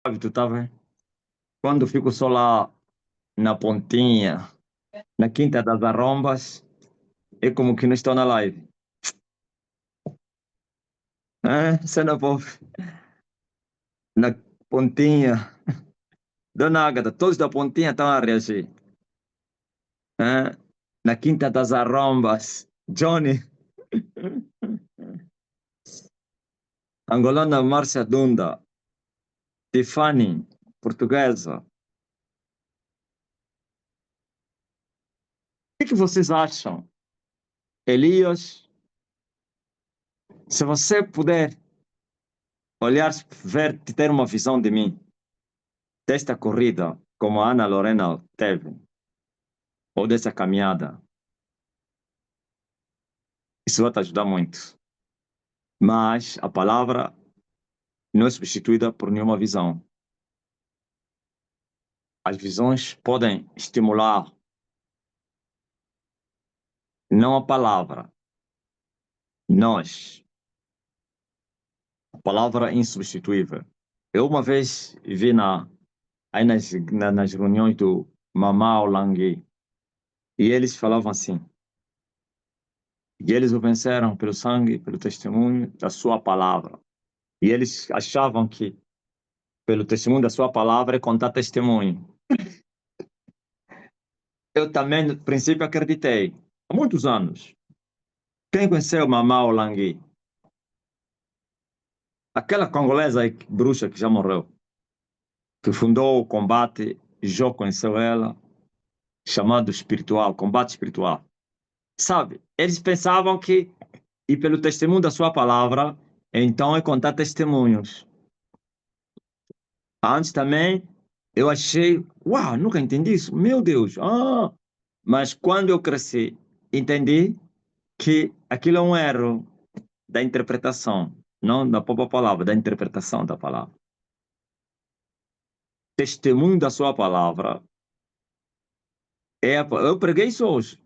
hábito, tá vendo? Quando eu fico só lá na pontinha, na Quinta das Arrombas, é como que não estou na live. Cena povo, na pontinha, Dona Ágata, todos da pontinha estão a reagir. É? Na Quinta das Arrombas, Johnny, angolana Márcia Dunda, Tiffany, portuguesa. O que vocês acham? Elias, se você puder olhar, ver, ter uma visão de mim, desta corrida, como a Ana Lorena teve, ou dessa caminhada, isso vai te ajudar muito. Mas a palavra não é substituída por nenhuma visão. As visões podem estimular, não a palavra, nós. A palavra é insubstituível. Eu uma vez vi aí nas reuniões do Mamá Langui, e eles falavam assim, e eles o venceram pelo sangue, pelo testemunho da sua palavra. E eles achavam que pelo testemunho da sua palavra é contar testemunho. Eu também, no princípio, acreditei. Há muitos anos. Quem conheceu Mamá Langui? Aquela congolesa bruxa que já morreu, que fundou o combate, Jô conheceu ela, chamado espiritual, combate espiritual. Sabe, eles pensavam que, e pelo testemunho da sua palavra, então é contar testemunhos. Antes também, eu achei, uau, nunca entendi isso, meu Deus. Mas quando eu cresci, entendi que aquilo é um erro da interpretação, não da própria palavra, da interpretação da palavra. Testemunho da sua palavra, eu preguei isso hoje,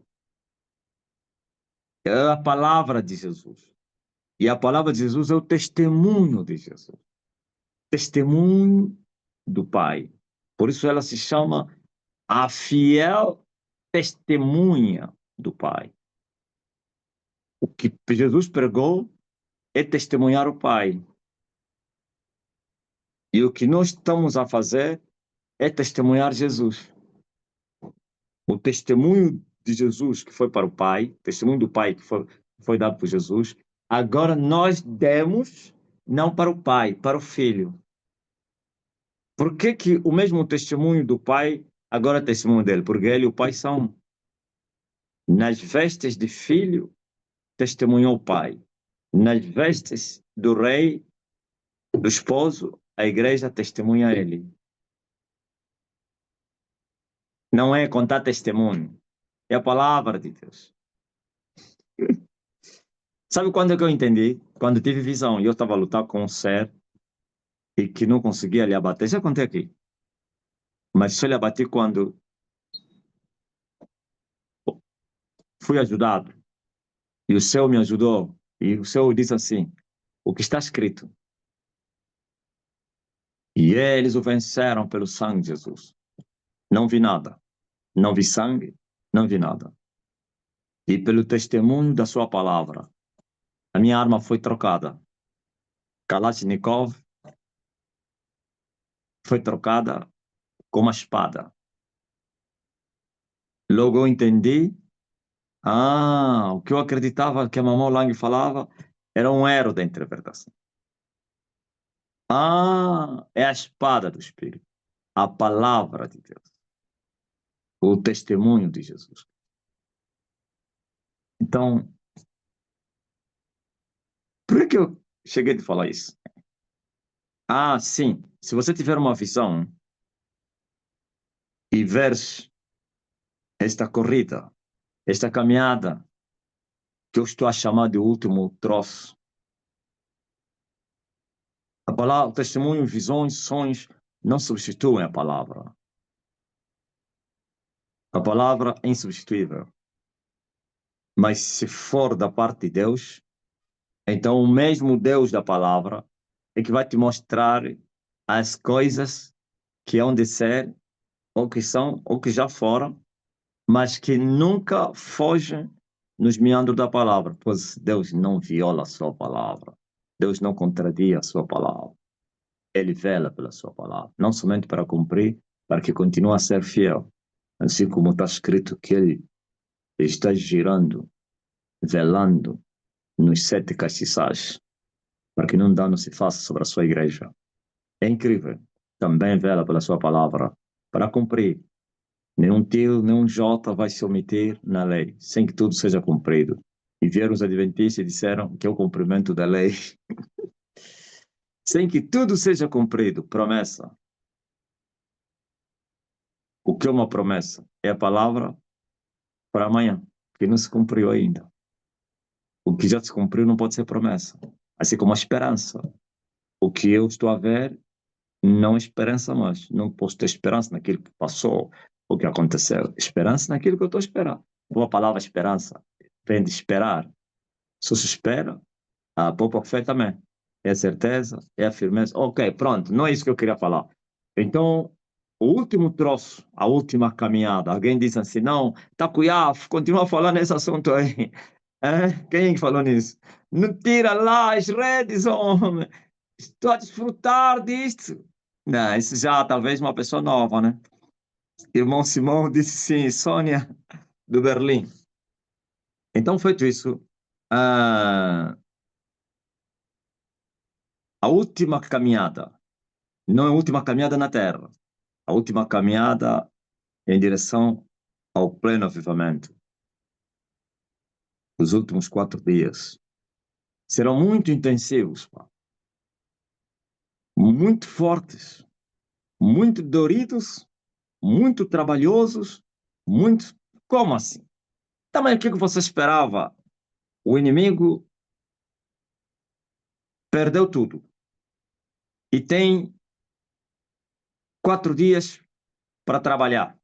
é a palavra de Jesus. E a palavra de Jesus é o testemunho de Jesus. Testemunho do Pai. Por isso ela se chama a fiel testemunha do Pai. O que Jesus pregou é testemunhar o Pai. E o que nós estamos a fazer é testemunhar Jesus. O testemunho de Jesus que foi para o Pai, o testemunho do Pai que foi dado por Jesus, agora nós demos não para o Pai, para o Filho. Por que que o mesmo testemunho do Pai agora é testemunho dele? Porque ele e o Pai são. Nas vestes de filho, testemunhou o Pai. Nas vestes do rei, do esposo, a igreja testemunha ele. Não é contar testemunho, é a palavra de Deus. Sabe quando é que eu entendi? Quando tive visão e eu estava a lutar com um ser e que não conseguia lhe abater. Já contei aqui. Mas só lhe abati quando fui ajudado. E o céu me ajudou. E o céu disse assim, o que está escrito. E eles o venceram pelo sangue de Jesus. Não vi nada. Não vi sangue, não vi nada. E pelo testemunho da sua palavra, a minha arma foi trocada. Kalashnikov foi trocada com uma espada. Logo eu entendi, o que eu acreditava que a Mamão Lang falava era um erro da interpretação. É a espada do Espírito, a palavra de Deus, o testemunho de Jesus. Então, por que eu cheguei a falar isso? Sim, se você tiver uma visão e ver esta corrida, esta caminhada, que eu estou a chamar de último troço. A palavra, o testemunho, visões, sonhos, não substituem a palavra. A palavra é insubstituível. Mas se for da parte de Deus, então o mesmo Deus da palavra é que vai te mostrar as coisas que hão de ser, ou que são, ou que já foram, mas que nunca fogem nos meandros da palavra, pois Deus não viola a sua palavra. Deus não contradia a sua palavra. Ele vela pela sua palavra, não somente para cumprir, para que continue a ser fiel. Assim como está escrito que ele está girando, velando nos 7 castiçais, para que não dano se faça sobre a sua igreja. É incrível. Também vela pela sua palavra para cumprir. Nenhum tio, nenhum jota vai se omitir na lei, sem que tudo seja cumprido. E vieram os adventistas e disseram que é o cumprimento da lei, sem que tudo seja cumprido. Promessa. O que é uma promessa? É a palavra para amanhã, que não se cumpriu ainda. O que já se cumpriu não pode ser promessa. Assim como a esperança. O que eu estou a ver não é esperança mais. Não posso ter esperança naquilo que passou, o que aconteceu. Esperança naquilo que eu estou esperando. Boa palavra esperança. Vem de esperar. Se se espera, a poupa fé também. É a certeza, é a firmeza. Ok, pronto, não é isso que eu queria falar. Então, o último troço, a última caminhada, alguém diz assim, não, Takuya, continua falando nesse assunto aí. É? Quem é que falou nisso? Não tira lá as redes, homem. Estou a desfrutar disto. Não, isso já talvez uma pessoa nova, né? Irmão Simão disse sim, Sônia, do Berlim. Então, feito isso, ah, a última caminhada, não é a última caminhada na Terra, a última caminhada em direção ao pleno avivamento, os últimos 4 dias, serão muito intensivos, pá, muito fortes, muito doridos, muito trabalhosos, muito... Como assim? Também o que você esperava? O inimigo perdeu tudo e tem 4 dias para trabalhar.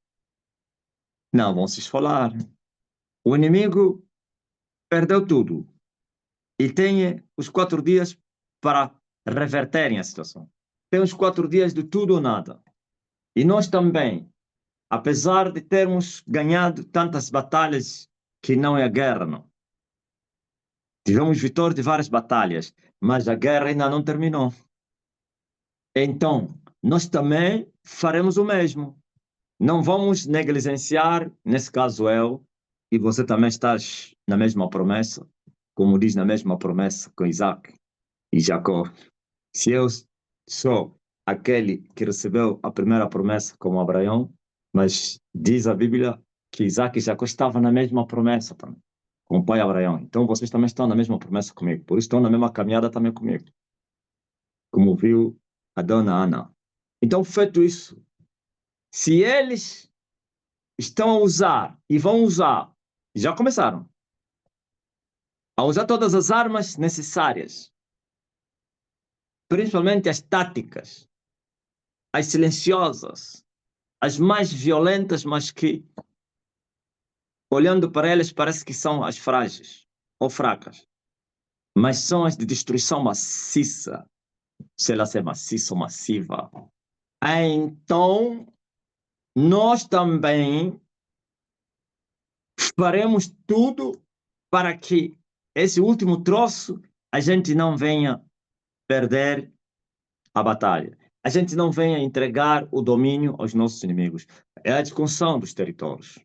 Não, vão se esfolar. O inimigo perdeu tudo e tem os 4 dias para reverterem a situação. Tem os 4 dias de tudo ou nada. E nós também, apesar de termos ganhado tantas batalhas, que não é a guerra, não. Tivemos vitória de várias batalhas, mas a guerra ainda não terminou. Então, nós também faremos o mesmo. Não vamos negligenciar, nesse caso eu, e você também estás na mesma promessa, como diz na mesma promessa com Isaac e Jacó. Se eu sou aquele que recebeu a primeira promessa como Abraão, mas diz a Bíblia que Isaac e Jacó estavam na mesma promessa também, com o pai Abraão. Então vocês também estão na mesma promessa comigo, por isso estão na mesma caminhada também comigo, como viu a dona Ana. Então, feito isso, se eles estão a usar e vão usar, já começaram a usar todas as armas necessárias, principalmente as táticas, as silenciosas, as mais violentas, mas que, olhando para elas, parece que são as frágeis ou fracas, mas são as de destruição maciça, se ela é maciça ou massiva. Então, nós também faremos tudo para que esse último troço a gente não venha perder a batalha. A gente não venha entregar o domínio aos nossos inimigos. É a discussão dos territórios.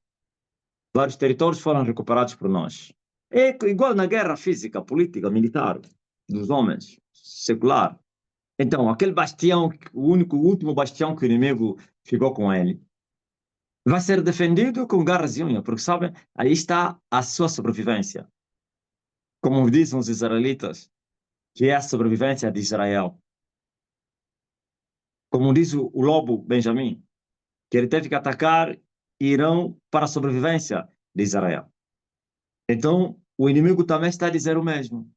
Vários territórios foram recuperados por nós. É igual na guerra física, política, militar, dos homens, secular. Então, aquele bastião, o único, o último bastião que o inimigo ficou com ele, vai ser defendido com garras e unhas, porque, sabem, aí está a sua sobrevivência. Como dizem os israelitas, que é a sobrevivência de Israel. Como diz o lobo Benjamim, que ele teve que atacar Irão para a sobrevivência de Israel. Então, o inimigo também está a dizer o mesmo.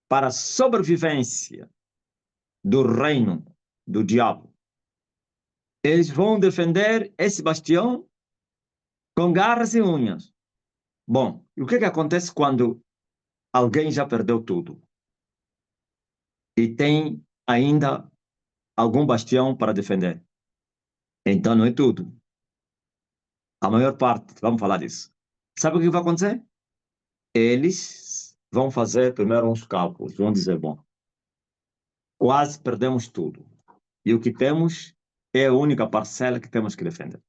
Para a sobrevivência do reino do diabo. Eles vão defender esse bastião com garras e unhas. Bom, e o que acontece quando alguém já perdeu tudo e tem ainda algum bastião para defender. Então não é tudo. A maior parte, vamos falar disso. Sabe o que vai acontecer? Eles vão fazer primeiro uns cálculos, vão dizer, bom, quase perdemos tudo. E o que temos é a única parcela que temos que defender.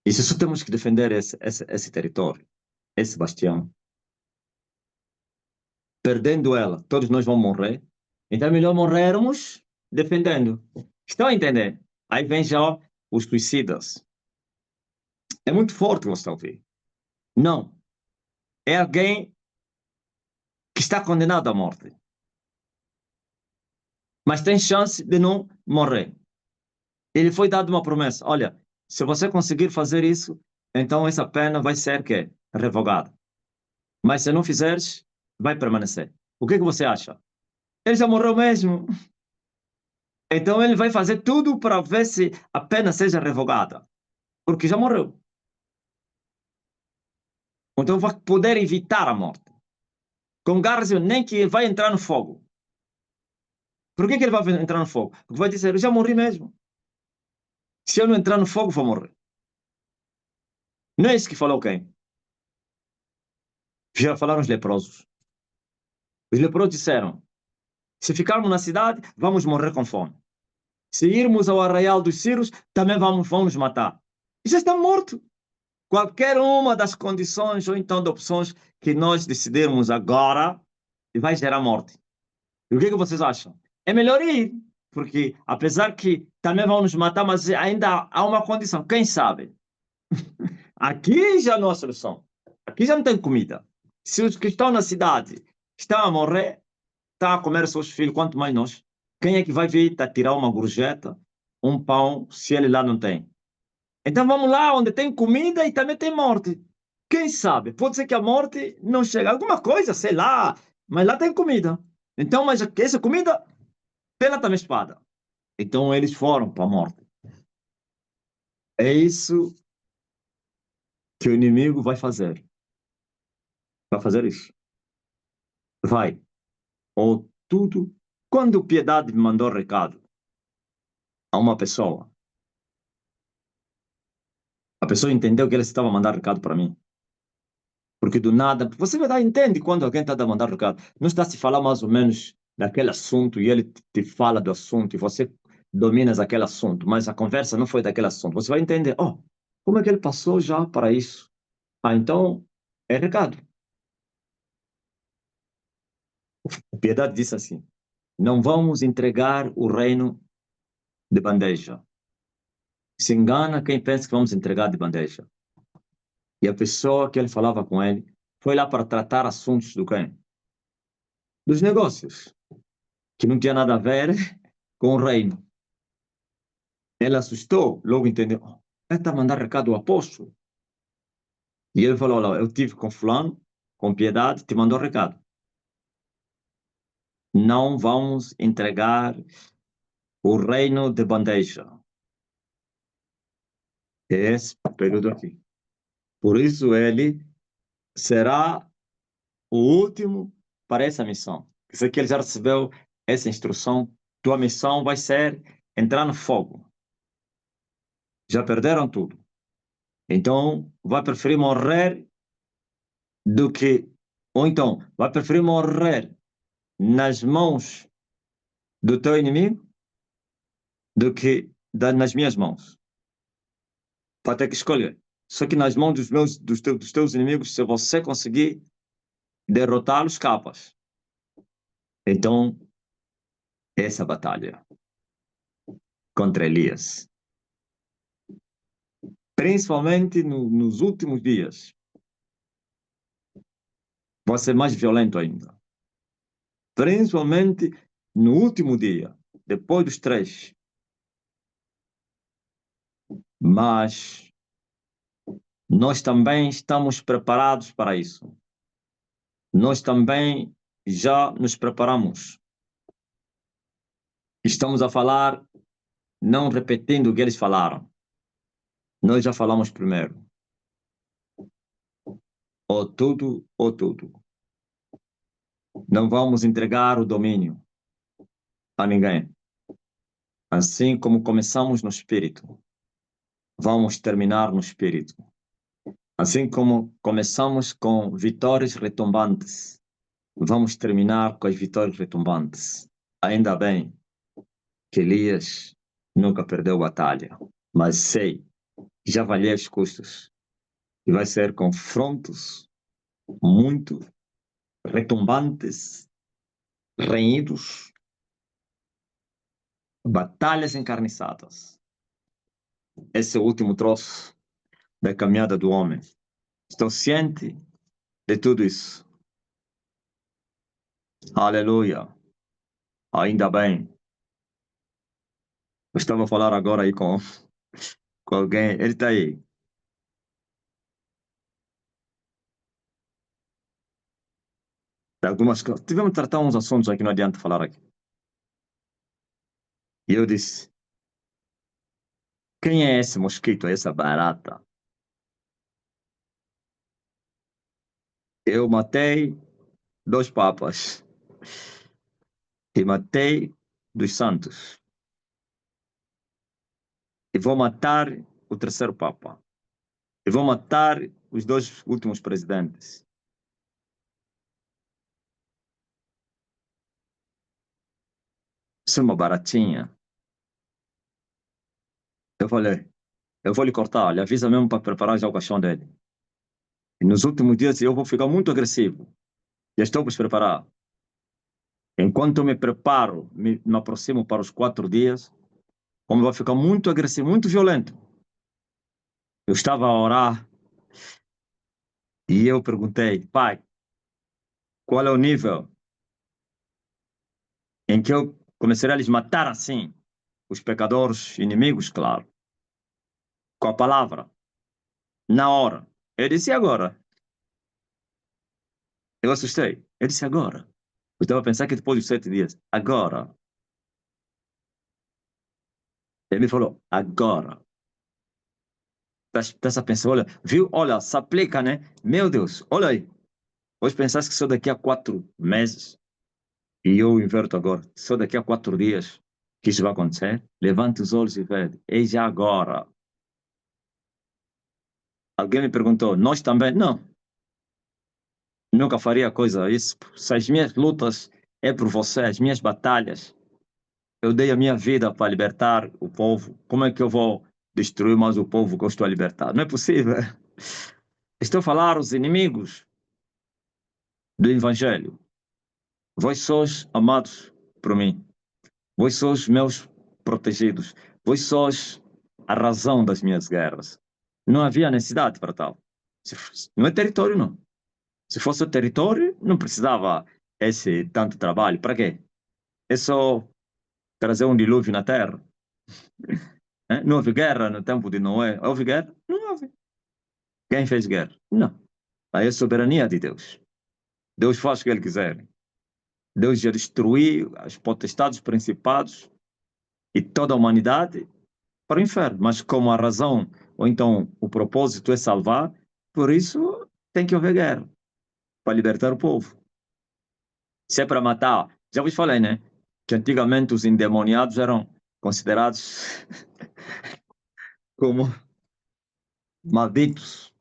E se só temos que defender esse território, esse bastião, perdendo ela, todos nós vamos morrer. Então é melhor morrermos defendendo. Estão a entender? Aí vem já os suicidas. É muito forte você está a ouvir. Não. É alguém que está condenado à morte. Mas tem chance de não morrer. Ele foi dado uma promessa. Olha, se você conseguir fazer isso, então essa pena vai ser quê? Revogada. Mas se não fizeres, vai permanecer. O que você acha? Ele já morreu mesmo. Então ele vai fazer tudo para ver se a pena seja revogada. Porque já morreu. Então vai poder evitar a morte. Com Garcio, nem que vai entrar no fogo. Por que ele vai entrar no fogo? Porque vai dizer, eu já morri mesmo. Se eu não entrar no fogo, vou morrer. Não é isso que falou quem? Já falaram os leprosos. Os leprosos disseram, se ficarmos na cidade, vamos morrer com fome. Se irmos ao arraial dos Círios, também vamos nos matar. E já está morto. Qualquer uma das condições ou então de opções que nós decidirmos agora vai gerar morte. E o que vocês acham? É melhor ir, porque apesar que também vão nos matar, mas ainda há uma condição. Quem sabe? Aqui já não há solução. Aqui já não tem comida. Se os que estão na cidade estão a morrer, estão a comer seus filhos, quanto mais nós. Quem é que vai vir tirar uma gorjeta, um pão, se ele lá não tem? Então vamos lá onde tem comida e também tem morte. Quem sabe? Pode ser que a morte não chegue. Alguma coisa, sei lá. Mas lá tem comida. Então, mas essa comida, pela também espada. Então eles foram para a morte. É isso que o inimigo vai fazer. Vai fazer isso. Vai. Ou tudo. Quando Piedade me mandou recado a uma pessoa, a pessoa entendeu que ele estava mandando recado para mim. Porque do nada, você vai dar, entende quando alguém está a mandar recado. Não está a se falar mais ou menos daquele assunto e ele te fala do assunto e você dominas aquele assunto, mas a conversa não foi daquele assunto. Você vai entender, oh, como é que ele passou já para isso? Ah, então é recado. Piedade disse assim: não vamos entregar o reino de bandeja. Se engana quem pensa que vamos entregar de bandeja. E a pessoa que ele falava com ele foi lá para tratar assuntos do quem? Dos negócios, que não tinha nada a ver com o reino. Ele assustou, logo entendeu. Oh, ele está a mandar recado ao apóstolo. E ele falou: olha, eu tive com fulano, com Piedade, te mandou recado. Não vamos entregar o reino de bandeja. É esse período aqui. Por isso ele será o último para essa missão. Isso aqui ele já recebeu essa instrução. Tua missão vai ser entrar no fogo. Já perderam tudo. Então, vai preferir morrer do que... Ou então, vai preferir morrer nas mãos do teu inimigo do que nas minhas mãos. Vai ter que escolher. Só que nas mãos dos teus inimigos, se você conseguir derrotá-los, capas. Então, essa batalha contra Elias, principalmente nos últimos dias, vai ser mais violento ainda. Principalmente no último dia, depois dos três. Mas nós também estamos preparados para isso. Nós também já nos preparamos. Estamos a falar, não repetindo o que eles falaram. Nós já falamos primeiro. Ou tudo, ou tudo. Não vamos entregar o domínio a ninguém. Assim como começamos no Espírito, vamos terminar no Espírito. Assim como começamos com vitórias retumbantes, vamos terminar com as vitórias retumbantes. Ainda bem que Elias nunca perdeu batalha, mas sei que já valeu os custos e vai ser confrontos muito retumbantes, renhidos, batalhas encarniçadas. Esse é o último troço da caminhada do homem. Estou ciente de tudo isso. Aleluia. Ainda bem. Eu estava a falar agora aí com alguém. Ele está aí. Algumas coisas. Tivemos que tratar uns assuntos aqui, não adianta falar aqui. E eu disse: quem é esse mosquito, essa barata? Eu matei 2 papas e matei dos santos. E vou matar o terceiro papa. E vou matar os 2 últimos presidentes. Isso é uma baratinha. Eu falei: eu vou lhe cortar, lhe avisa mesmo para preparar já o caixão dele. E nos últimos dias eu vou ficar muito agressivo. Já estou para preparar. Enquanto eu me preparo, me aproximo para os 4 dias, como vai ficar muito agressivo, muito violento. Eu estava a orar e eu perguntei: pai, qual é o nível em que eu começarei a lhes matar assim, os pecadores inimigos, claro, com a palavra, na hora. Eu disse: e agora? Eu assustei. Eu disse: agora. Eu estava a pensar que depois dos 7 dias, agora. Ele me falou: agora. Estás a pensar, olha, viu? Olha, se aplica, né? Meu Deus, olha aí. Hoje pensaste que só daqui a 4 meses, e eu inverto agora, só daqui a 4 dias que isso vai acontecer, levante os olhos e vede, eis já agora. Alguém me perguntou, nós também? Não, nunca faria coisa isso. Se as minhas lutas é por você, as minhas batalhas, eu dei a minha vida para libertar o povo, como é que eu vou destruir mais o povo que eu estou a libertar? Não é possível. Estou a falar os inimigos do Evangelho. Vós sois amados por mim. Vós sois meus protegidos. Vós sois a razão das minhas guerras. Não havia necessidade para tal. Não é território, não. Se fosse o território, não precisava esse tanto trabalho. Para quê? É só trazer um dilúvio na terra. Né? Não houve guerra no tempo de Noé. Houve guerra? Não houve. Quem fez guerra? Não. Aí é a soberania de Deus. Deus faz o que ele quiser. Deus já destruiu as potestades, os principados e toda a humanidade para o inferno. Mas como a razão, ou então o propósito é salvar, por isso tem que haver guerra para libertar o povo. Se é para matar, já vos falei, né? Que antigamente os endemoniados eram considerados como malditos.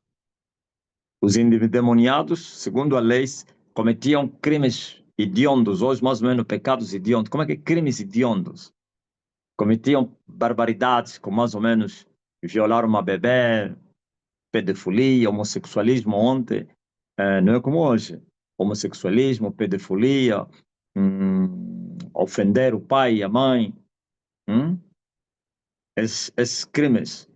Os endemoniados, segundo a lei, cometiam crimes hediondos, hoje mais ou menos pecados hediondos. Como é que é? Crimes hediondos? Cometiam barbaridades, como mais ou menos violar uma bebê, pedofilia, homossexualismo ontem, não é como hoje. Homossexualismo, pedofilia, ofender o pai e a mãe, esses crimes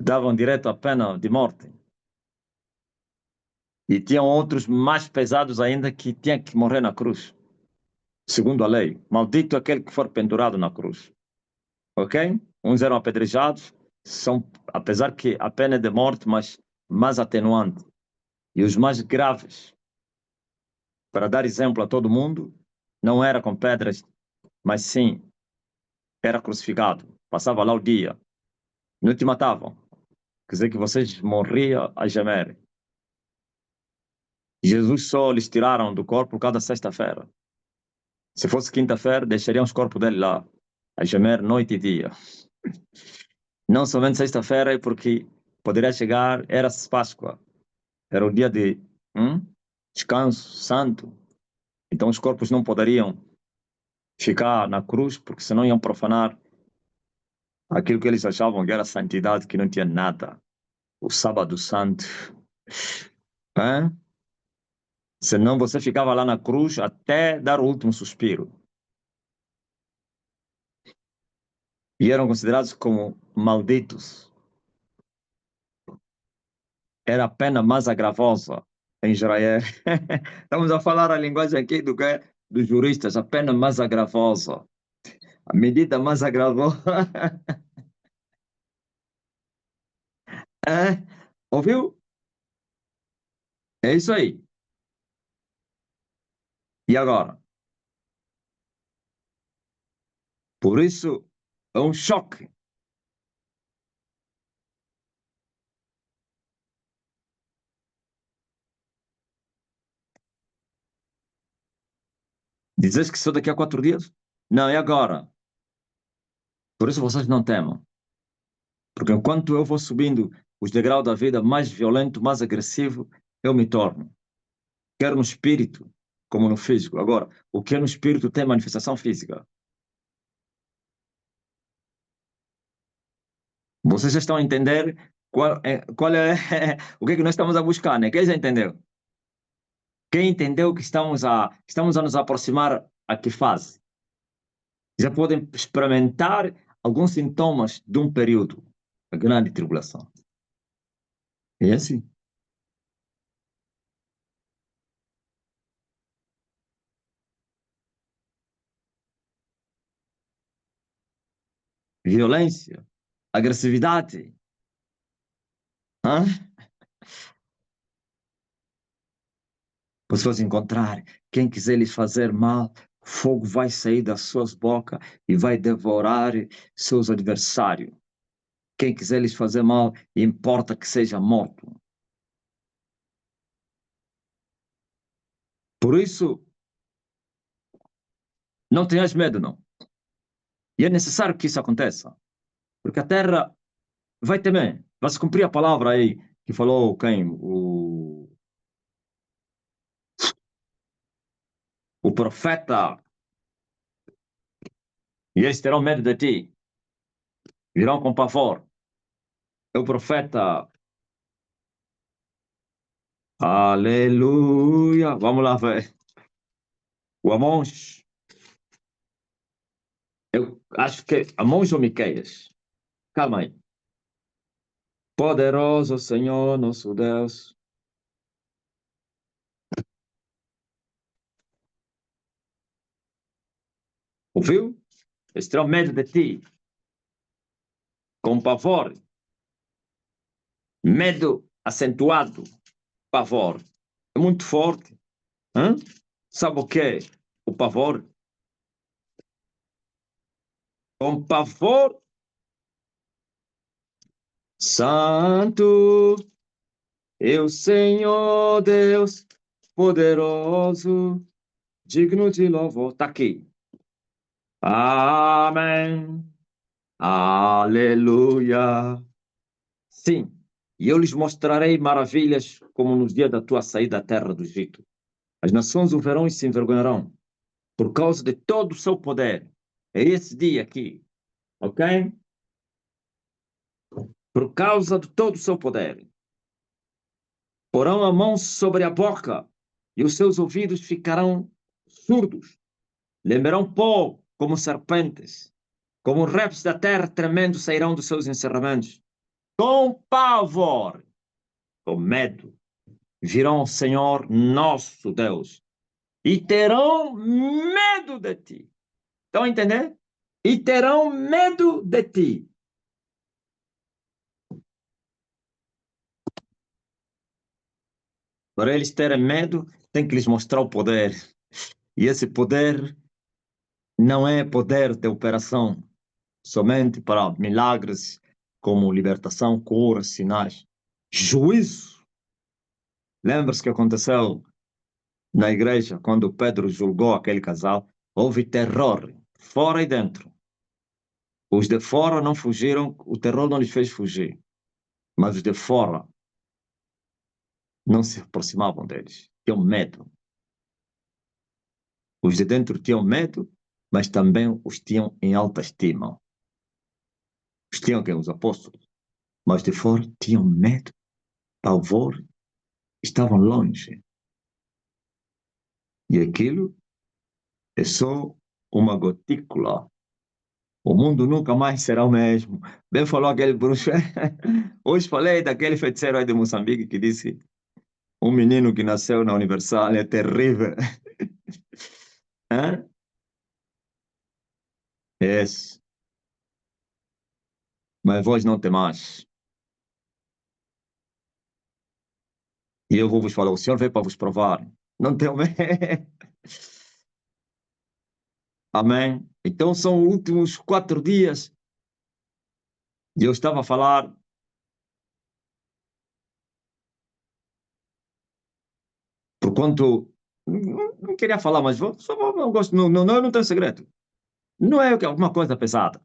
davam direito à pena de morte. E tinham outros mais pesados ainda que tinham que morrer na cruz, segundo a lei. Maldito aquele que for pendurado na cruz. Ok? Uns eram apedrejados, apesar que a pena é de morte, mas mais atenuante. E os mais graves, para dar exemplo a todo mundo, não era com pedras, mas sim era crucificado. Passava lá o dia. Não te matavam. Quer dizer que vocês morriam a gemer. Jesus só lhes tiraram do corpo por causa da sexta-feira. Se fosse quinta-feira, deixariam os corpos dele lá. a gemer noite e dia. Não somente sexta-feira, porque poderia chegar, era Páscoa, era o dia de descanso santo. Então os corpos não poderiam ficar na cruz, porque senão iam profanar aquilo que eles achavam que era santidade, que não tinha nada. O sábado santo. Hã? Senão você ficava lá na cruz até dar o último suspiro. E eram considerados como malditos. Era a pena mais agravosa em Israel. Estamos a falar a linguagem aqui do que é dos juristas, a pena mais agravosa. A medida mais agravosa. É, ouviu? É isso aí. E agora? Por isso, é um choque. Dizes que só daqui a 4 dias? Não, e agora? Por isso vocês não temam. Porque enquanto eu vou subindo os degraus da vida mais violento, mais agressivo, eu me torno. Quer no espírito, como no físico. Agora, o que é no espírito tem manifestação física. Vocês já estão a entender qual é o que é que nós estamos a buscar, né? Quem já entendeu? Quem entendeu que estamos a nos aproximar a que fase? Já podem experimentar alguns sintomas de um período, a grande tribulação. É assim. Violência, agressividade. Hã? Pessoas encontrar quem quiser lhes fazer mal, fogo vai sair das suas bocas e vai devorar seus adversários. Quem quiser lhes fazer mal, importa que seja morto. Por isso, não tenhas medo, não. E é necessário que isso aconteça, porque a terra vai temer, vai se cumprir a palavra aí que falou quem? O profeta. E eles terão medo de ti, virão com pavor. É o profeta. Aleluia. Vamos lá ver. O Amós. Eu acho que Amós ou Miqueias. Calma aí. Poderoso Senhor, nosso Deus. Ouviu? Eles terão medo de ti, com pavor. Medo acentuado. Pavor. É muito forte. Hã? Sabe o que é o pavor? Com pavor. Santo, eu Senhor Deus, poderoso, digno de louvor. Está aqui. Amém. Aleluia. Sim, e eu lhes mostrarei maravilhas como nos dias da tua saída da terra do Egito. As nações o verão e se envergonharão por causa de todo o seu poder. É esse dia aqui, ok? Por causa de todo o seu poder. Porão a mão sobre a boca e os seus ouvidos ficarão surdos. Lembrarão pó como serpentes, como répteis da terra tremendo sairão dos seus encerramentos. Com pavor, com medo, virão ao Senhor nosso Deus e terão medo de ti. Estão a entender? E terão medo de ti. Para eles terem medo, tem que lhes mostrar o poder. E esse poder não é poder de operação somente para milagres como libertação, cura, sinais. Juízo. Lembra-se que aconteceu na igreja quando Pedro julgou aquele casal? Houve terror, fora e dentro. Os de fora não fugiram, o terror não lhes fez fugir. Mas os de fora não se aproximavam deles. Tinham medo. Os de dentro tinham medo, mas também os tinham em alta estima. Os tinham que os apóstolos. Mas de fora tinham medo, pavor, estavam longe. E aquilo é só uma gotícula. O mundo nunca mais será o mesmo. Bem falou aquele bruxo. Hoje falei daquele feiticeiro aí de Moçambique que disse: um menino que nasceu na Universal é terrível. Hã? Yes. Mas vós não temais. E eu vou vos falar: o Senhor veio para vos provar. Não tenham medo. Amém. Então são os últimos 4 dias. E eu estava a falar. Por quanto. Não queria falar, mas eu gosto. Eu não tenho segredo. Não é alguma coisa pesada.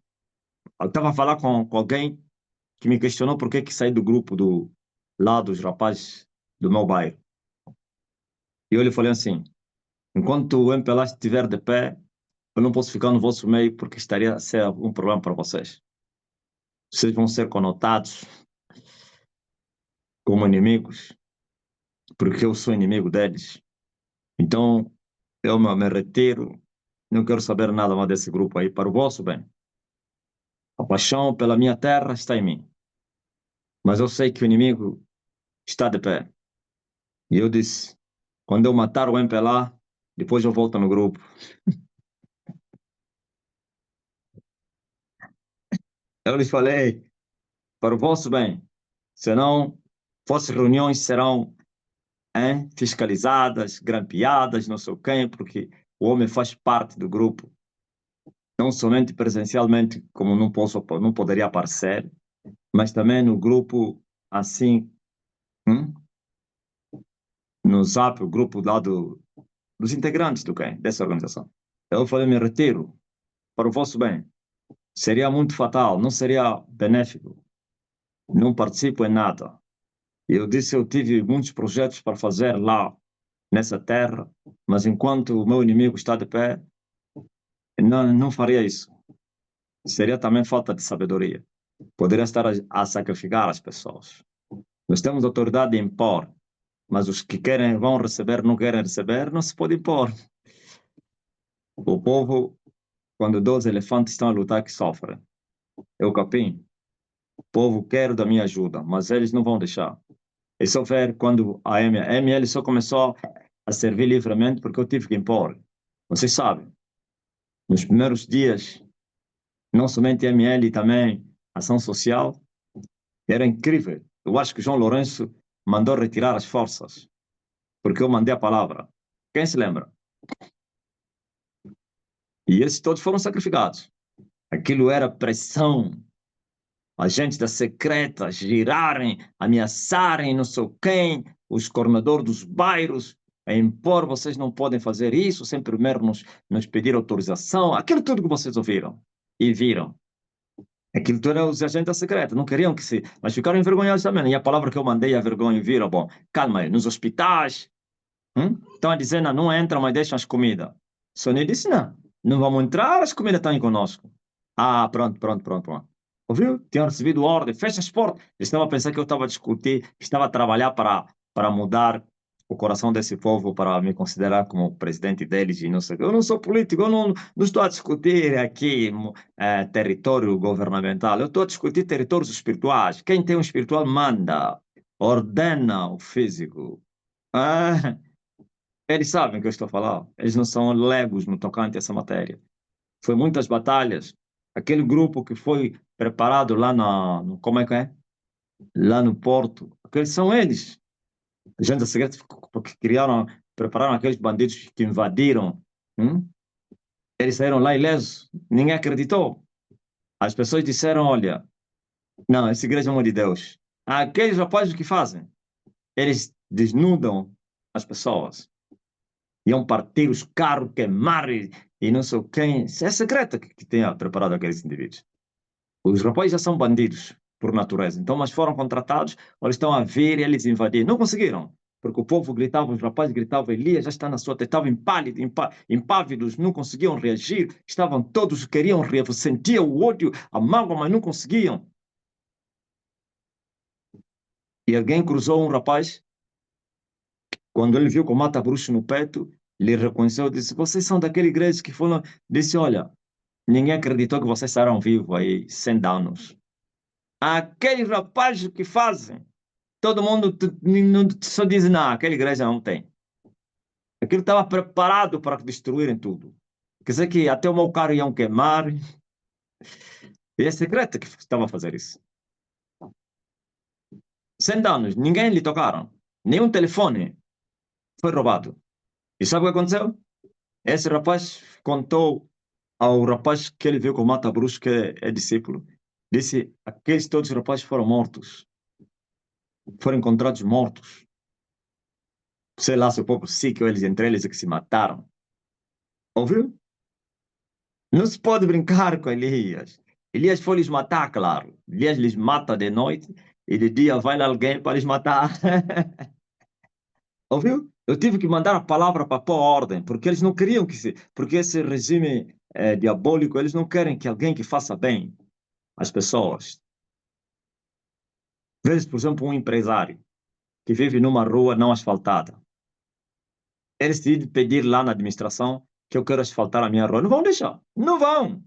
Eu estava a falar com alguém que me questionou por que que saí do grupo lá dos rapazes do meu bairro. E eu lhe falei assim: enquanto o MPLA estiver de pé, eu não posso ficar no vosso meio porque estaria a ser um problema para vocês. Vocês vão ser conotados como inimigos, porque eu sou inimigo deles. Então, eu me retiro, não quero saber nada mais desse grupo aí, para o vosso bem. A paixão pela minha terra está em mim, mas eu sei que o inimigo está de pé. E eu disse: quando eu matar o MPLA, depois eu volto no grupo. Eu lhes falei: para o vosso bem, senão vossas reuniões serão fiscalizadas, grampeadas, não sei o quê, porque o homem faz parte do grupo, não somente presencialmente, como não poderia aparecer, mas também no grupo, assim, hum, no Zap, o grupo lá dos integrantes dessa organização. Eu falei: me retiro para o vosso bem. Seria muito fatal, não seria benéfico. Não participo em nada. Eu disse: eu tive muitos projetos para fazer lá nessa terra, mas enquanto o meu inimigo está de pé, não faria isso. Seria também falta de sabedoria. Poderia estar a sacrificar as pessoas. Nós temos autoridade de impor, mas os que querem vão receber, não querem receber, não se pode impor. O povo, quando 12 elefantes estão a lutar, que sofrem. É o capim. O povo quer da minha ajuda, mas eles não vão deixar. É só ver quando a ML só começou a servir livremente porque eu tive que impor. Vocês sabem, nos primeiros dias, não somente ML, também ação social, era incrível. Eu acho que João Lourenço mandou retirar as forças, porque eu mandei a palavra. Quem se lembra? E esses todos foram sacrificados. Aquilo era pressão. Agentes da secreta girarem, ameaçarem não sei quem, os coordenadores dos bairros, a impor: vocês não podem fazer isso sem primeiro nos pedir autorização. Aquilo tudo que vocês ouviram e viram. Aquilo tudo eram os agentes da secreta, não queriam que se. Mas ficaram envergonhados também. E a palavra que eu mandei, a vergonha, viram: bom, calma aí, nos hospitais, estão a dizer: não, não entram, mas deixam as comidas. Sony disse: não, não vamos entrar, as comidas estão aí conosco. Ah, pronto, pronto, pronto, pronto. Ouviu? Tinham recebido ordem, fecha as portas. Eles estavam a pensar que eu estava a discutir, estava a trabalhar para mudar o coração desse povo, para me considerar como presidente deles e não sei o quê. Eu não sou político, eu não estou a discutir aqui território governamental, eu estou a discutir territórios espirituais. Quem tem um espiritual manda, ordena o físico. Ah, eles sabem o que eu estou a falar. Eles não são legos no tocante a essa matéria. Foi muitas batalhas. Aquele grupo que foi preparado lá como é que é? Lá no Porto. Aqueles são eles. Agentes da secreta, porque prepararam aqueles bandidos que invadiram. hum? Eles saíram lá ilesos. Ninguém acreditou. As pessoas disseram: olha, não, essa igreja é uma de Deus. Aqueles rapazes o que fazem? Eles desnudam as pessoas. Iam partir os carros, queimar e não sei quem. Isso é secreta que tenha preparado aqueles indivíduos. Os rapazes já são bandidos por natureza, então, mas foram contratados, eles estão a ver eles invadir. Não conseguiram, porque o povo gritava, os rapazes gritavam, Elias já está na sua terra, estavam impávidos, não conseguiam reagir, estavam todos, queriam reagir, sentiam o ódio, a mágoa, mas não conseguiam. E alguém cruzou um rapaz, quando ele viu com mata-bruxo no peito, ele reconheceu e disse, vocês são daquela igreja que foram... Disse, olha, ninguém acreditou que vocês estarão vivos aí, sem danos. Aqueles rapazes que fazem, todo mundo só diz, não, aquela igreja não tem. Aquilo estava preparado para destruírem tudo. Quer dizer que até o meu carro iam queimar. E é secreto que estava a fazer isso. Sem danos, ninguém lhe tocaram. Nenhum telefone foi roubado. E sabe o que aconteceu? Esse rapaz contou ao rapaz que ele viu com o Mata Bruxo, que é discípulo, disse, aqueles todos os rapazes foram mortos. Foram encontrados mortos. Sei lá se o povo psíquico, eles entre eles é que se mataram. Ouviu? Não se pode brincar com Elias. Elias foi lhes matar, claro. Elias lhes mata de noite e de dia vai lá alguém para lhes matar. Ouviu? Eu tive que mandar a palavra para pôr ordem, porque eles não queriam que se... Porque esse regime diabólico, eles não querem que alguém que faça bem às pessoas. Veja, por exemplo, um empresário que vive numa rua não asfaltada. Eles decidem pedir lá na administração que eu quero asfaltar a minha rua. Não vão deixar. Não vão.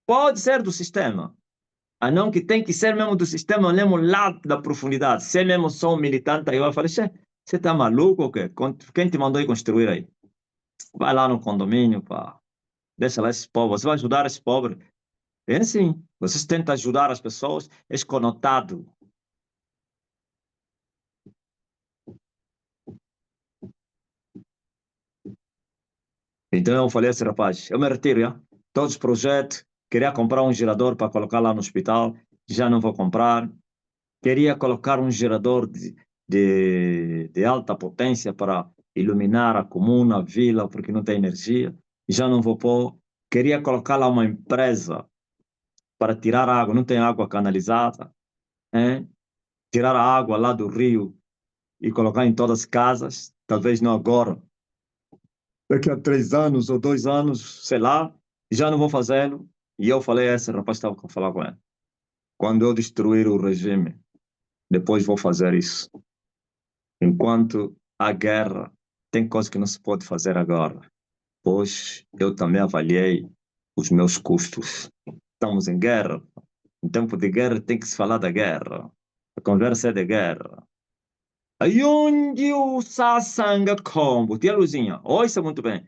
Pode ser do sistema. A não que tem que ser mesmo do sistema, mesmo lá da profundidade. Se é mesmo só um militante, aí eu falei, você tá maluco ou quê? Quem te mandou ir construir aí? Vai lá no condomínio, pá. Deixa lá esses pobres. Você vai ajudar esses pobres. É assim. Vocês tentam ajudar as pessoas, é conotado. Então eu falei assim, rapaz, eu me retiro, já. Todos os projetos, queria comprar um gerador para colocar lá no hospital, já não vou comprar. Queria colocar um gerador de alta potência para iluminar a comuna, a vila, porque não tem energia, já não vou pôr. Queria colocar lá uma empresa para tirar água, não tem água canalizada, hein? Tirar a água lá do rio e colocar em todas as casas, talvez não agora, daqui a 3 anos ou 2 anos, sei lá, já não vou fazê-lo. E eu falei, esse rapaz estava a falar com ele. Quando eu destruir o regime, depois vou fazer isso. Enquanto a guerra, tem coisas que não se pode fazer agora, pois eu também avaliei os meus custos. Estamos em guerra. Em tempo de guerra tem que se falar da guerra. A conversa é de guerra. Aí onde o Sassanga Combo, tia Luzinha, ouça muito bem.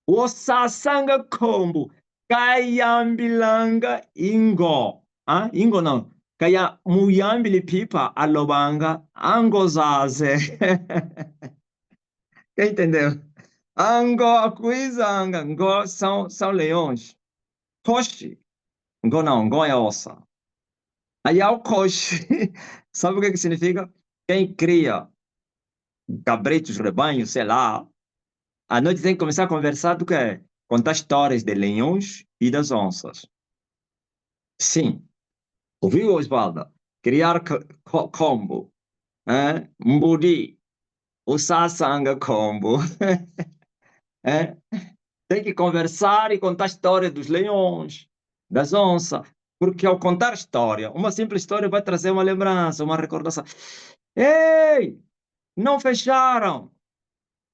O Sassanga Combo, Kayambilanga Ingo. Ah, Ingo não. Kaya Muyambili Pipa Alobanga Angozaze. Quem entendeu? Ango, Akuizanga, Ngo são leões. Koshi, Ngo não, Ngo é ossa. Aí é o Koshi. Sabe o que significa? Quem cria cabritos, rebanhos, sei lá, à noite tem que começar a conversar do que é? Contar histórias de leões e das onças. Sim, ouviu, Osvaldo? Criar combo. Mbudi, o Sassanga combo. É? Tem que conversar e contar a história dos leões, das onças, porque ao contar história, uma simples história vai trazer uma lembrança, uma recordação. Ei, não fecharam!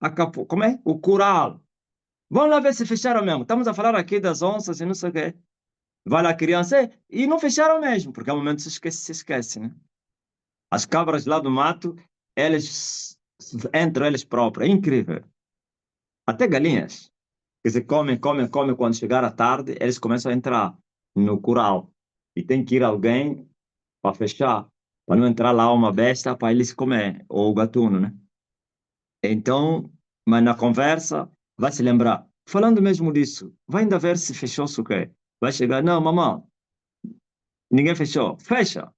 Acabou. Como é? O curral. Vamos lá ver se fecharam mesmo. Estamos a falar aqui das onças e não sei o quê. Vai lá, criança, e não fecharam mesmo, porque ao momento se esquece, né? As cabras lá do mato, elas entram elas próprias. É incrível. Até galinhas. Quer dizer, comem. Quando chegar à tarde, eles começam a entrar no curral. E tem que ir alguém para fechar, para não entrar lá uma besta para eles comer, ou o gatuno, né? Então, mas na conversa, vai se lembrar. Falando mesmo disso, vai ainda ver se fechou-se o quê? Vai chegar, não, mamãe, ninguém fechou. Fecha!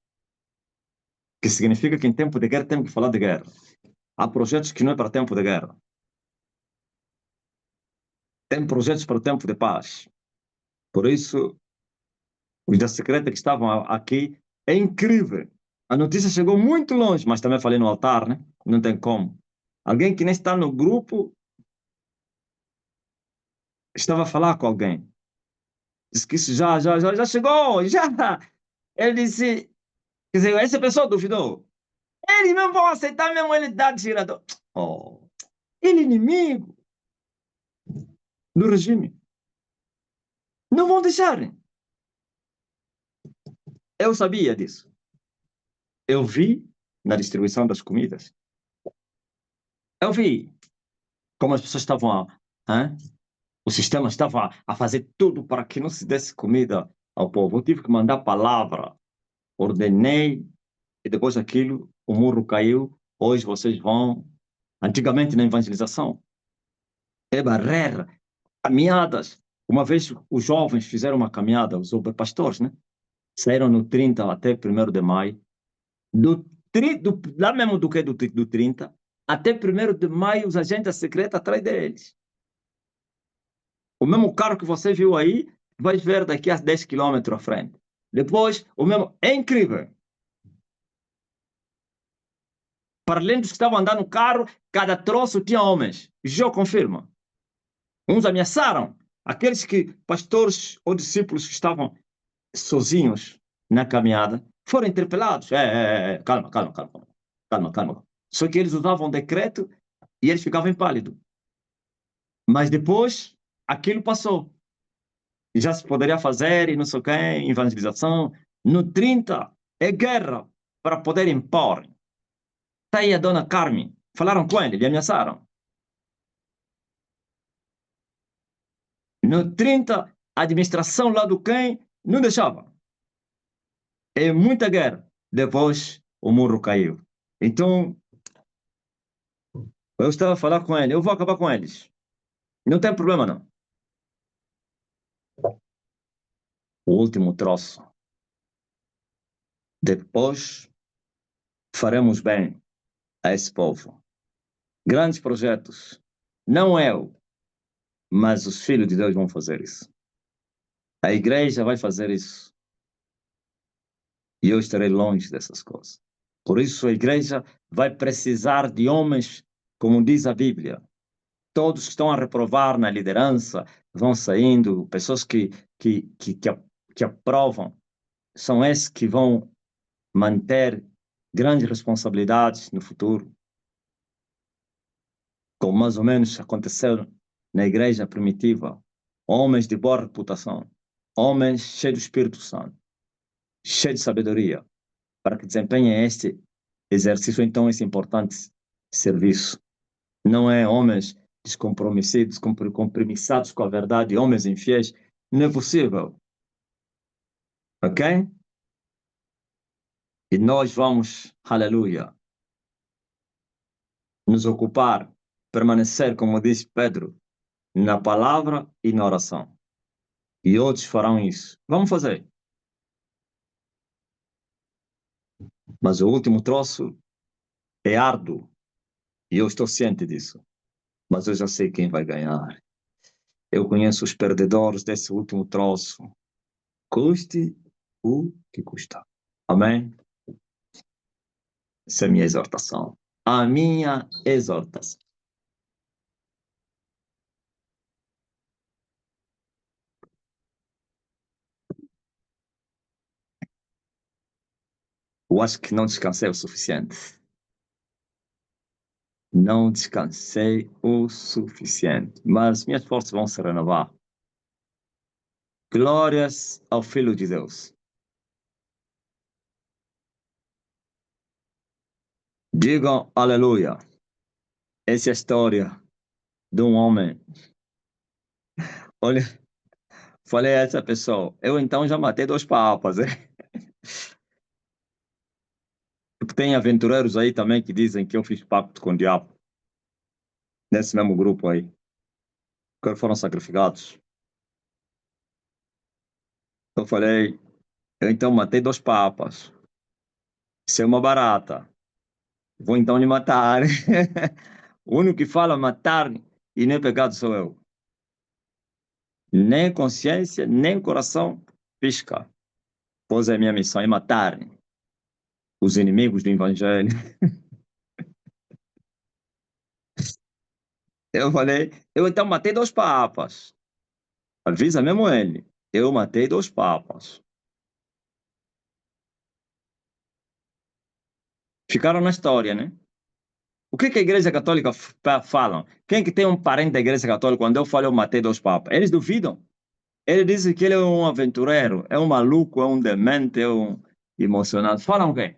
Que significa que em tempo de guerra temos que falar de guerra. Há projetos que não é para tempo de guerra. Tem projetos para o tempo de paz. Por isso, Os da secreta que estavam aqui, é incrível. A notícia chegou muito longe, mas também falei no altar, né? Não tem como. Alguém que nem está no grupo estava a falar com alguém. Disse que isso já chegou, já. Ele disse, quer dizer, essa pessoa duvidou. Eles não vão aceitar mesmo ele dar de girador. Oh, ele é inimigo do regime. Não vão deixar. Eu sabia disso. Eu vi na distribuição das comidas. Eu vi como as pessoas estavam o sistema estava a fazer tudo para que não se desse comida ao povo. Eu tive que mandar palavra, ordenei, e depois aquilo, o murro caiu. Hoje vocês vão. Antigamente na evangelização, é barreira, caminhadas. Uma vez os jovens fizeram uma caminhada, os pastores, né? Saíram no 30 até 1º de maio. Lá mesmo do 30 até 1º de maio, os agentes secretos atrás deles. O mesmo carro que você viu aí, vai ver daqui a 10 quilômetros à frente. Depois, o mesmo. É incrível. Para além dos que estavam andando no carro, cada troço tinha homens. Já confirma. Uns ameaçaram. Aqueles que, pastores ou discípulos que estavam sozinhos na caminhada, foram interpelados. Calma, calma, calma. Calma, calma. Só que eles usavam decreto e eles ficavam impálidos. Mas depois, aquilo passou. E já se poderia fazer, e não sei o quê, evangelização. No 30, é guerra para poder impor. Está aí a dona Carmen. Falaram com ele, lhe ameaçaram. No 30, a administração lá do quem não deixava. É muita guerra. Depois, o muro caiu. Então, eu estava a falar com ele, eu vou acabar com eles. Não tem problema, não. O último troço. Depois, faremos bem a esse povo. Grandes projetos. Não eu, mas os filhos de Deus vão fazer isso. A igreja vai fazer isso. E eu estarei longe dessas coisas. Por isso, a igreja vai precisar de homens, como diz a Bíblia. Todos que estão a reprovar na liderança vão saindo, pessoas que aprovam, são esses que vão manter grandes responsabilidades no futuro, como mais ou menos aconteceu na igreja primitiva. Homens de boa reputação, homens cheios do Espírito Santo, cheios de sabedoria, para que desempenhem este exercício, então, esse importante serviço. Não é homens descompromissados, compromissados com a verdade, homens infiéis. Não é possível. Ok? E nós vamos, aleluia, nos ocupar, permanecer, como diz Pedro, na palavra e na oração. E outros farão isso. Vamos fazer. Mas o último troço é árduo. E eu estou ciente disso. Mas eu já sei quem vai ganhar. Eu conheço os perdedores desse último troço. Custe o que custar. Amém? Essa é a minha exortação. A minha exortação. Eu acho que não descansei o suficiente. Não descansei o suficiente. Mas minhas forças vão se renovar. Glórias ao Filho de Deus. Digam aleluia. Essa é a história de um homem. Olha, falei a essa pessoa, eu então já matei 2 papas. Porque tem aventureiros aí também que dizem que eu fiz pacto com o diabo. Nesse mesmo grupo aí. Que foram sacrificados. Eu falei, eu então matei 2 papas. Isso é uma barata. Vou então lhe matar. O único que fala matar e nem pecado sou eu. Nem consciência, nem coração pisca. Pois a minha missão é matar os inimigos do Evangelho. Eu falei, eu então matei 2 papas. Avisa mesmo ele. Eu matei 2 papas. Ficaram na história, né? O que a Igreja Católica falam? Quem que tem um parente da Igreja Católica, quando eu falo eu matei 2 papas? Eles duvidam. Ele diz que ele é um aventureiro, é um maluco, é um demente, é um emocionado. Falam o quê?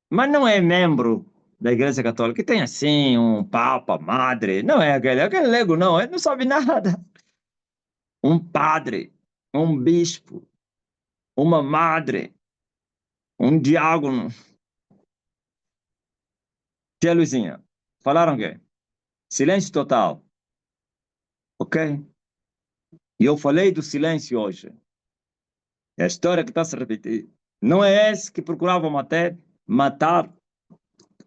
Mas não é membro da Igreja Católica, que tem assim um papa, madre. Não é aquele leigo, não. Ele não sabe nada. Um padre, um bispo, uma madre, um diácono. Tia Luizinha, falaram o quê? Silêncio total, ok? E eu falei do silêncio hoje. É a história que está se repetir. Não é esse que procurava matar.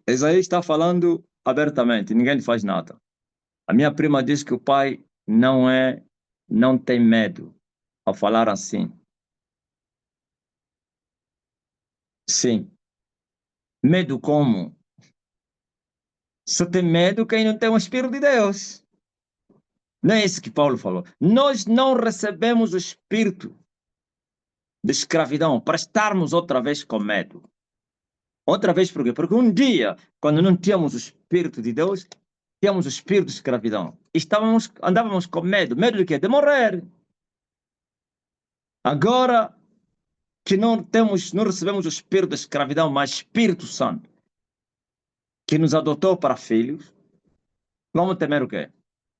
Isaías está falando abertamente, ninguém faz nada. A minha prima diz que o pai não tem medo ao falar assim. Sim. Medo como? Só tem medo quem não tem o Espírito de Deus. Não é isso que Paulo falou. Nós não recebemos o espírito de escravidão para estarmos outra vez com medo. Outra vez por quê? Porque um dia, quando não tínhamos o espírito de Deus, tínhamos o espírito de escravidão. Andávamos com medo. Medo de quê? De morrer. Agora que não recebemos o espírito da escravidão, mas Espírito Santo, que nos adotou para filhos, vamos temer o quê?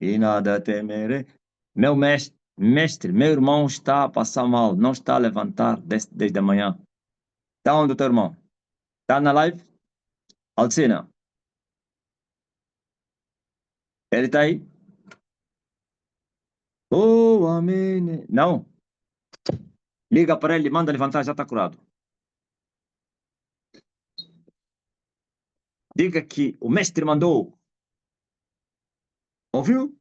E nada temerei. Meu mestre, meu irmão está a passar mal, não está a levantar desde a manhã. Está onde o teu irmão? Está na live? Alcina, ele está aí? Oh, amém. Não, liga para ele, manda levantar, já está curado. Diga que o mestre mandou. Ouviu?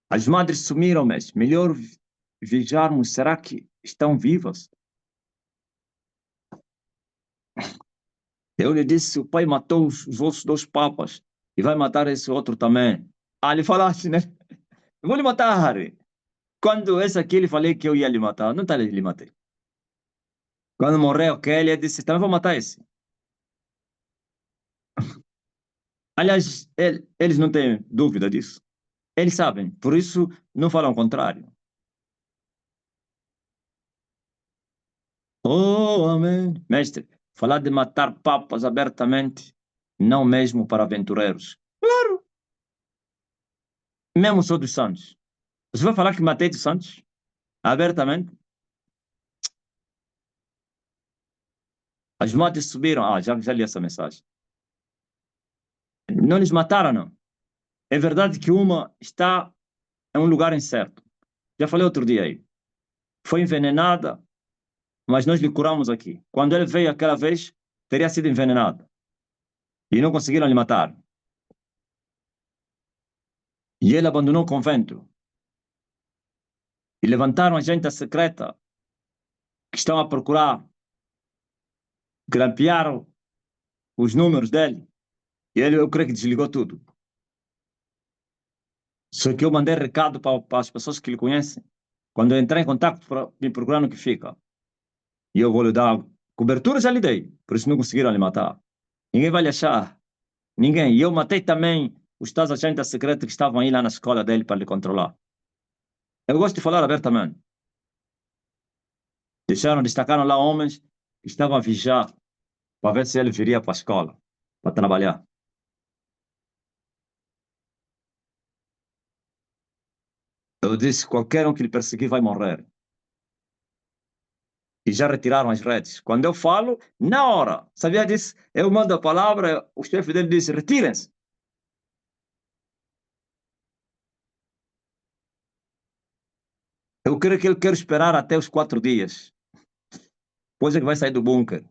As madres sumiram, mestre. Melhor vigiarmos. Será que estão vivas? Eu lhe disse: o pai matou os vossos 2 papas e vai matar esse outro também. Ah, lhe falaste, né? Eu vou lhe matar. Quando esse aqui lhe falei que eu ia lhe matar, não está lhe matei. Quando morreu aquele, ele disse: também vou matar esse. Aliás, eles não têm dúvida disso. Eles sabem, por isso não falam o contrário. Oh, amém. Mestre, falar de matar papas abertamente, não mesmo para aventureiros. Claro, mesmo sou dos santos. Você vai falar que matei dos santos? Abertamente? As mortes subiram. Ah, já li essa mensagem. Não lhes mataram, não. É verdade que uma está em um lugar incerto. Já falei outro dia aí. Foi envenenada, mas nós lhe curamos aqui. Quando ele veio aquela vez, teria sido envenenado. E não conseguiram lhe matar. E ele abandonou o convento. E levantaram a gente secreta que estão a procurar, grampearam os números dele. E ele, eu creio que desligou tudo. Só que eu mandei recado para as pessoas que lhe conhecem. Quando eu entrar em contato, para me procurar no que fica. E eu vou lhe dar cobertura, já lhe dei. Por isso não conseguiram lhe matar. Ninguém vai lhe achar. Ninguém. E eu matei também os tais agentes secretos que estavam aí lá na escola dele para lhe controlar. Eu gosto de falar abertamente. Destacaram lá homens que estavam a vigiar para ver se ele viria para a escola, para trabalhar. Eu disse, qualquer um que lhe perseguir vai morrer. E já retiraram as redes. Quando eu falo, na hora, sabia disso? Eu mando a palavra, o chefe dele diz, retirem-se. Eu creio que ele quer esperar até os 4 dias. Depois é que vai sair do bunker.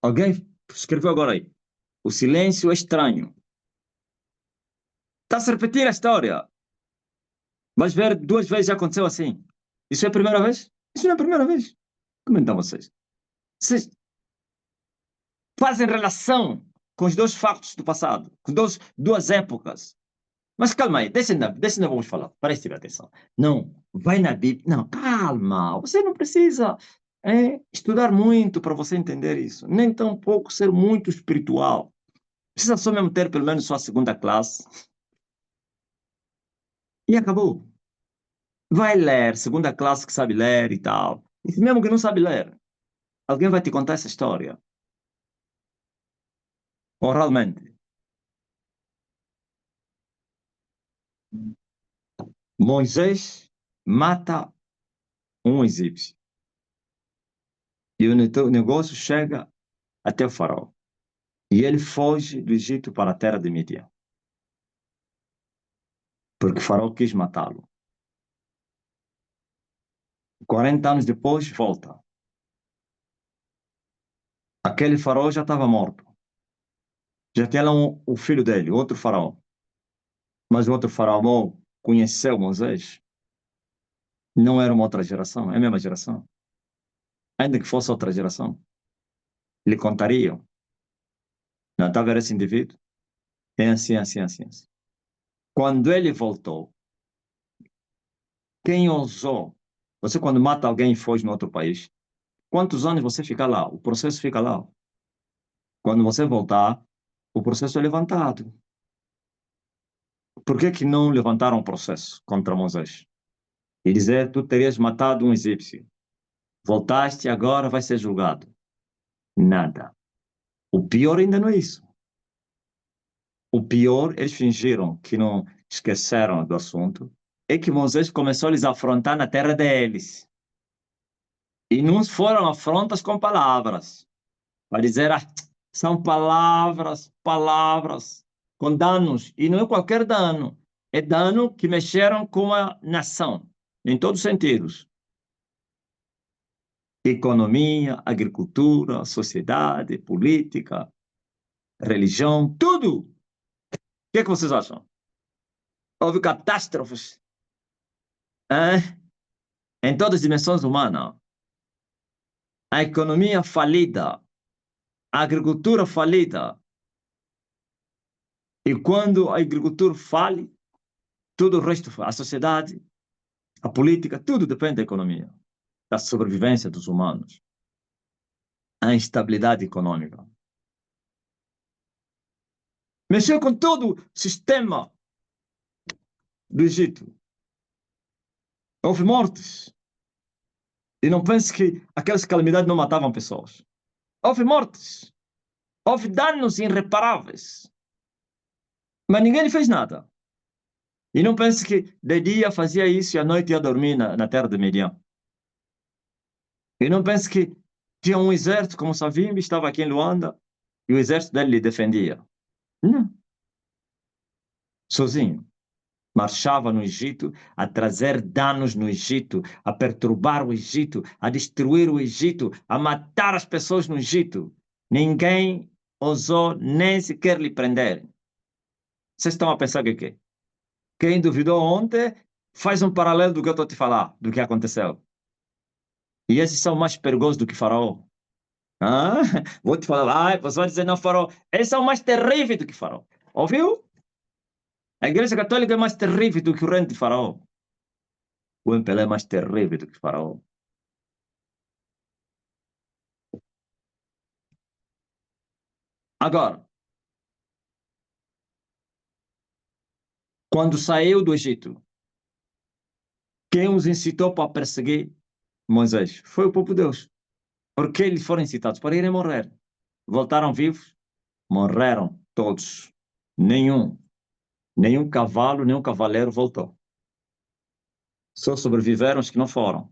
Alguém escreveu agora aí. O silêncio é estranho. Está-se a repetir a história. Vais ver, 2 vezes já aconteceu assim. Isso é a primeira vez? Isso não é a primeira vez. Como então vocês? Vocês fazem relação com os dois factos do passado, com duas épocas. Mas calma aí, deixa vamos falar. Preste atenção. Não, vai na Bíblia. Não, calma. Você não precisa estudar muito para você entender isso. Nem tão pouco ser muito espiritual. Precisa só mesmo ter pelo menos sua segunda classe. E acabou. Vai ler, segunda classe que sabe ler e tal. E mesmo que não sabe ler, alguém vai te contar essa história. Oralmente. Moisés mata um egípcio. E o negócio chega até o faraó. E ele foge do Egito para a terra de Midian. Porque o faraó quis matá-lo. 40 anos depois, volta. Aquele faraó já estava morto. Já tinha lá o filho dele, outro faraó. Mas o outro faraó conheceu Moisés. Não era uma outra geração, é a mesma geração. Ainda que fosse outra geração, lhe contariam. Não, está a ver esse indivíduo? É assim, assim, assim, assim. Quando ele voltou, quem ousou? Você, quando mata alguém e foge no outro país, quantos anos você fica lá? O processo fica lá. Quando você voltar, o processo é levantado. Por que não levantaram o processo contra Moisés? E dizer, tu terias matado um egípcio. Voltaste, agora vai ser julgado. Nada. O pior ainda não é isso. O pior, eles fingiram que não esqueceram do assunto, é que Moisés começou a lhes afrontar na terra deles. E não foram afrontas com palavras. Para dizer, são palavras, palavras, com danos. E não é qualquer dano. É dano que mexeram com a nação, em todos os sentidos. Economia, agricultura, sociedade, política, religião, tudo. O que é que vocês acham? Houve catástrofes, em todas as dimensões humanas. A economia falida, a agricultura falida. E quando a agricultura fale, tudo o resto, a sociedade, a política, tudo depende da economia, da sobrevivência dos humanos, a instabilidade econômica. Mexeu com todo o sistema do Egito. Houve mortes. E não pense que aquelas calamidades não matavam pessoas. Houve mortes. Houve danos irreparáveis. Mas ninguém fez nada. E não pense que de dia fazia isso e à noite ia dormir na terra de Midian. E não pense que tinha um exército como Savimbi, estava aqui em Luanda, e o exército dele lhe defendia. Não. Sozinho. Marchava no Egito a trazer danos no Egito, a perturbar o Egito, a destruir o Egito, a matar as pessoas no Egito. Ninguém ousou nem sequer lhe prender. Vocês estão a pensar que quê? Quem duvidou ontem faz um paralelo do que eu estou a te falar, do que aconteceu. E esses são mais perigosos do que Faraó. Ah, vou te falar, você vai dizer não, Faraó. Eles são mais terríveis do que Faraó. Ouviu? A Igreja Católica é mais terrível do que o reino de Faraó. O MPLA é mais terrível do que Faraó. Agora, quando saiu do Egito, quem os incitou para perseguir Moisés? Foi o próprio Deus. Porque eles foram incitados para irem morrer. Voltaram vivos? Morreram todos. Nenhum cavalo, nenhum cavaleiro voltou. Só sobreviveram os que não foram.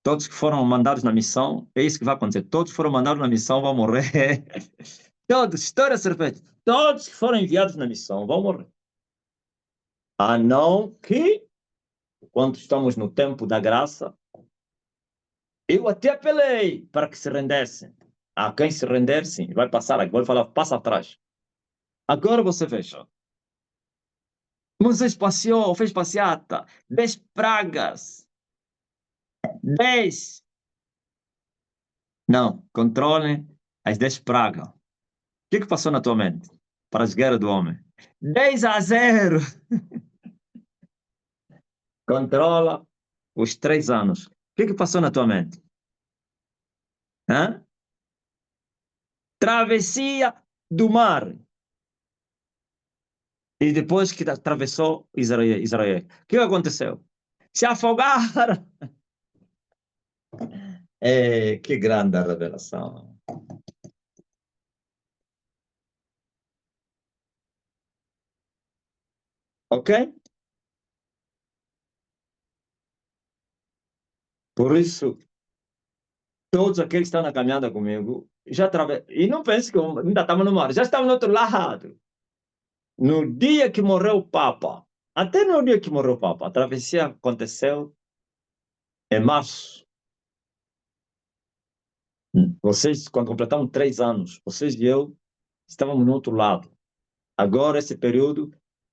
Todos que foram mandados na missão, é isso que vai acontecer. Todos que foram mandados na missão vão morrer. Todos, história se repete. Todos que foram enviados na missão vão morrer. A não que, quando estamos no tempo da graça, eu até apelei para que se rendessem. a quem se render, sim, vai passar, agora falar, passa atrás. Agora você veja. Moisés passeou, fez passeata, 10 pragas, 10. Não, controle as 10 pragas. O que passou na tua mente? Para as guerras do homem. 10-0. Controla os 3 anos. O que passou na tua mente? Hã? Travessia do mar. E depois que atravessou Israel. O que aconteceu? Se afogaram. Que grande a revelação. Ok? Por isso, todos aqueles que estão na caminhada comigo, já e não pense que ainda estamos no mar, já estamos no outro lado. No dia que morreu o Papa, até no dia que morreu o Papa, a travessia aconteceu em março. Vocês, quando completamos 3 anos, vocês e eu estávamos no outro lado. Agora, esse período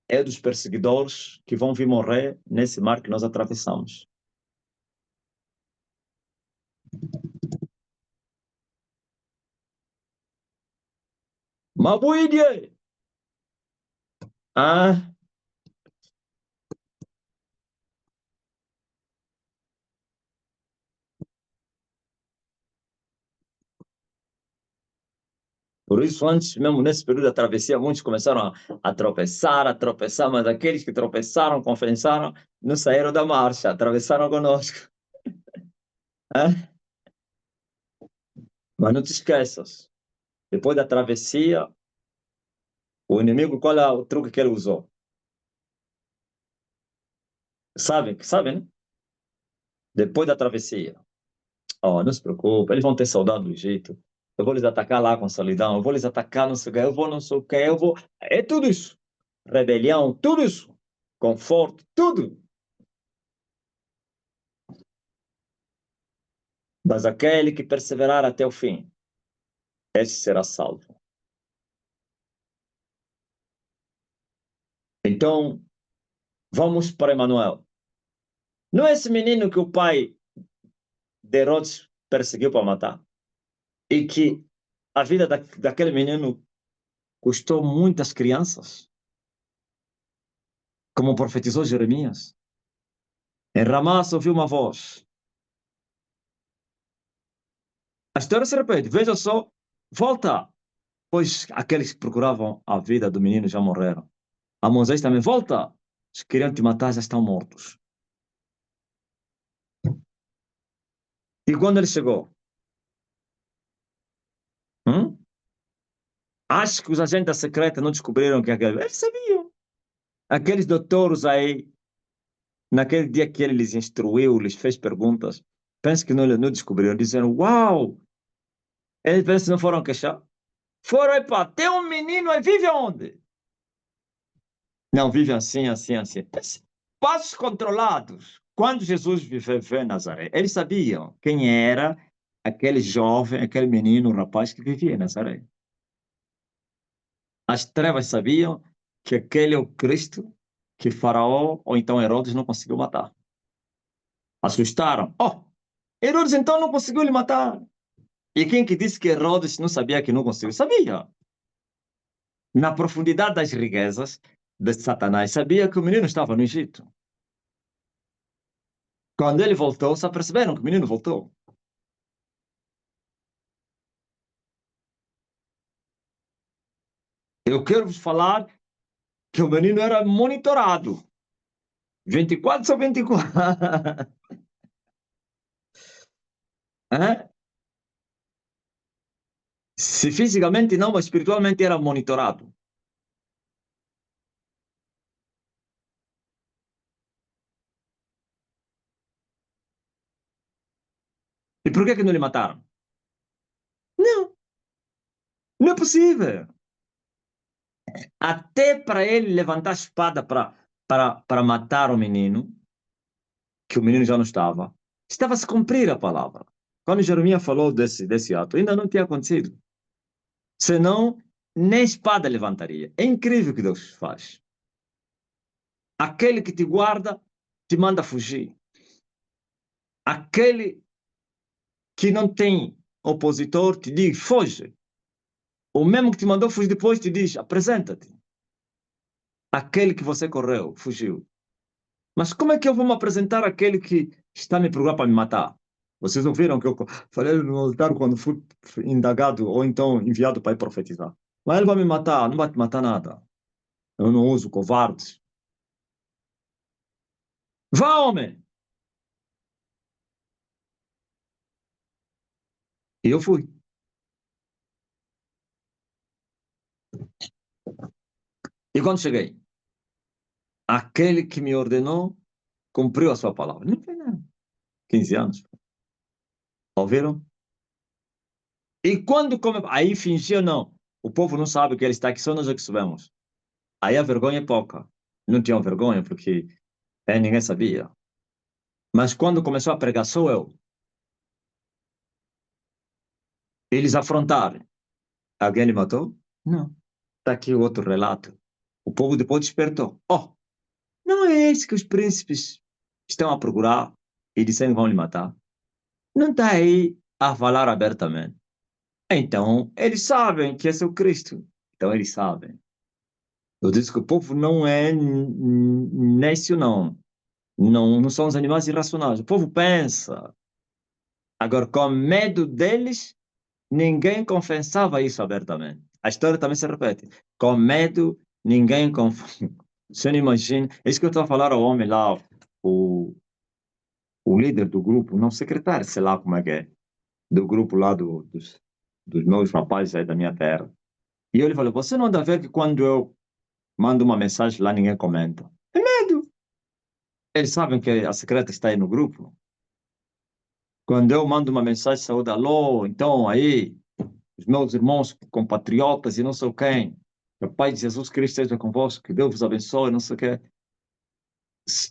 é dos perseguidores que vão vir morrer nesse mar que nós atravessamos. Mabuide! Ah, por isso, antes mesmo nesse período da travessia, muitos começaram a tropeçar, mas aqueles que tropeçaram, confessaram, não saíram da marcha, atravessaram conosco. Ah, mas não te esqueças, depois da travessia, o inimigo, qual é o truque que ele usou? Sabe, né? Depois da travessia. Oh, não se preocupe, eles vão ter saudade do Egito. Eu vou lhes atacar lá com solidão, eu vou lhes atacar não sei o que, eu vou não sei o que, eu vou... É tudo isso. Rebelião, tudo isso. Conforto, tudo. Mas aquele que perseverar até o fim, esse será salvo. Então, vamos para Emanuel. Não é esse menino que o pai de Herodes perseguiu para matar? E que a vida daquele menino custou muitas crianças, como profetizou Jeremias. Em Ramá se ouviu uma voz. A história se repete. Veja só, volta. Pois aqueles que procuravam a vida do menino já morreram. A Moisés também volta. Os que queriam te matar já estão mortos. E quando ele chegou? Hum? Acho que os agentes da secreta não descobriram que aquele... Eles sabiam. Aqueles doutores aí, naquele dia que ele lhes instruiu, lhes fez perguntas, penso que não descobriram. Disseram, uau! Eles pensam que não foram queixar. Foram, epá, tem um menino aí, vive onde? Não, vive assim, assim, assim. Passos controlados. Quando Jesus viveu em Nazaré, eles sabiam quem era aquele jovem, aquele menino, rapaz que vivia em Nazaré. As trevas sabiam que aquele é o Cristo que Faraó ou então Herodes não conseguiu matar. Assustaram. Oh, Herodes então não conseguiu lhe matar. E quem que disse que Herodes não sabia que não conseguiu? Sabia. Na profundidade das riquezas de Satanás, sabia que o menino estava no Egito. Quando ele voltou, só perceberam que o menino voltou. Eu quero vos falar que o menino era monitorado. 24 sobre 24. É? Se fisicamente não, mas espiritualmente era monitorado. E por que não lhe mataram? Não, não é possível. Até para ele levantar a espada para matar o menino, que o menino já não estava, estava a se cumprir a palavra. Quando Jeremias falou desse ato, ainda não tinha acontecido. Senão, nem espada levantaria. É incrível o que Deus faz. Aquele que te guarda, te manda fugir. Aquele que não tem opositor, te diz, foge. O mesmo que te mandou fugir depois, te diz, apresenta-te. Aquele que você correu, fugiu. Mas como é que eu vou me apresentar àquele que está me procurando para me matar? Vocês ouviram que eu falei no altar quando fui indagado ou então enviado para ir profetizar. Mas ele vai me matar, não vai te matar nada. Eu não uso covardes. Vá, homem! E eu fui. E quando cheguei, aquele que me ordenou cumpriu a sua palavra. Não foi nada. 15 anos. Ouviram? E quando come... Aí fingiu, não. O povo não sabe que ele está aqui, só nós é que sabemos. Aí a vergonha é pouca. Não tinham vergonha, porque ninguém sabia. Mas quando começou a pregar, sou eu. Eles afrontaram. Alguém lhe matou? Não. Está aqui o outro relato. O povo depois despertou. Oh, não é esse que os príncipes estão a procurar e dizendo que vão lhe matar? Não está aí a falar abertamente. Então, eles sabem que esse é o Cristo. Então, eles sabem. Eu disse que o povo não é nécio, não. Não são os animais irracionais. O povo pensa. Agora, com medo deles, ninguém confessava isso abertamente. A história também se repete. Com medo, ninguém confessa. Você não imagina. É isso que eu estou a falar ao homem lá, o, o líder do grupo, não secretário, sei lá como é que é, do grupo lá dos meus rapazes aí da minha terra. E ele falou: você não dá a ver que quando eu mando uma mensagem lá, ninguém comenta? É medo. Eles sabem que a secreta está aí no grupo. Quando eu mando uma mensagem, saúde, alô, então aí, os meus irmãos compatriotas e não sei quem, que o Pai de Jesus Cristo esteja convosco, que Deus vos abençoe, não sei o quê.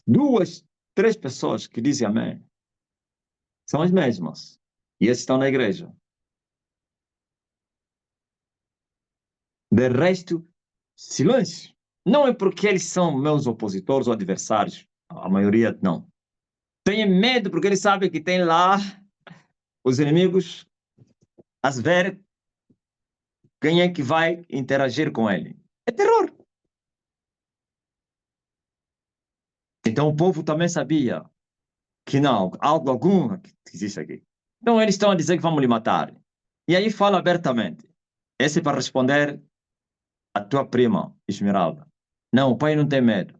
Duas, três pessoas que dizem amém são as mesmas. E esses estão na igreja. De resto, silêncio. Não é porque eles são meus opositores ou adversários. A maioria não. Tem medo porque eles sabem que tem lá os inimigos a ver quem é que vai interagir com ele. É terror. Então o povo também sabia que não, algo algum que existe aqui. Então eles estão a dizer que vamos lhe matar. E aí fala abertamente. Esse é para responder a tua prima, Esmeralda. Não, o pai não tem medo.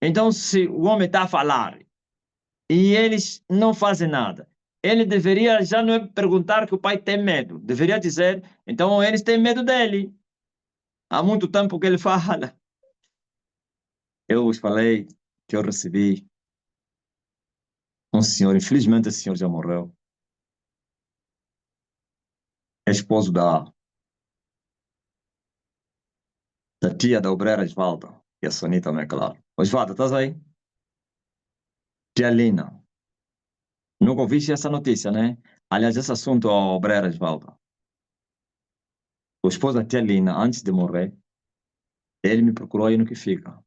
Então, se o homem está a falar e eles não fazem nada, ele deveria já não perguntar que o pai tem medo. Deveria dizer, então eles têm medo dele. Há muito tempo que ele fala. Eu os falei que eu recebi um senhor, infelizmente esse senhor já morreu, é esposo da tia da obreira Osvaldo, e a Sony também, claro. Osvaldo, estás aí? Tia Lina. Nunca ouviste essa notícia, né? Aliás, esse assunto, a obreira Osvaldo. O esposo da tia Lina, antes de morrer, ele me procurou aí no que fica.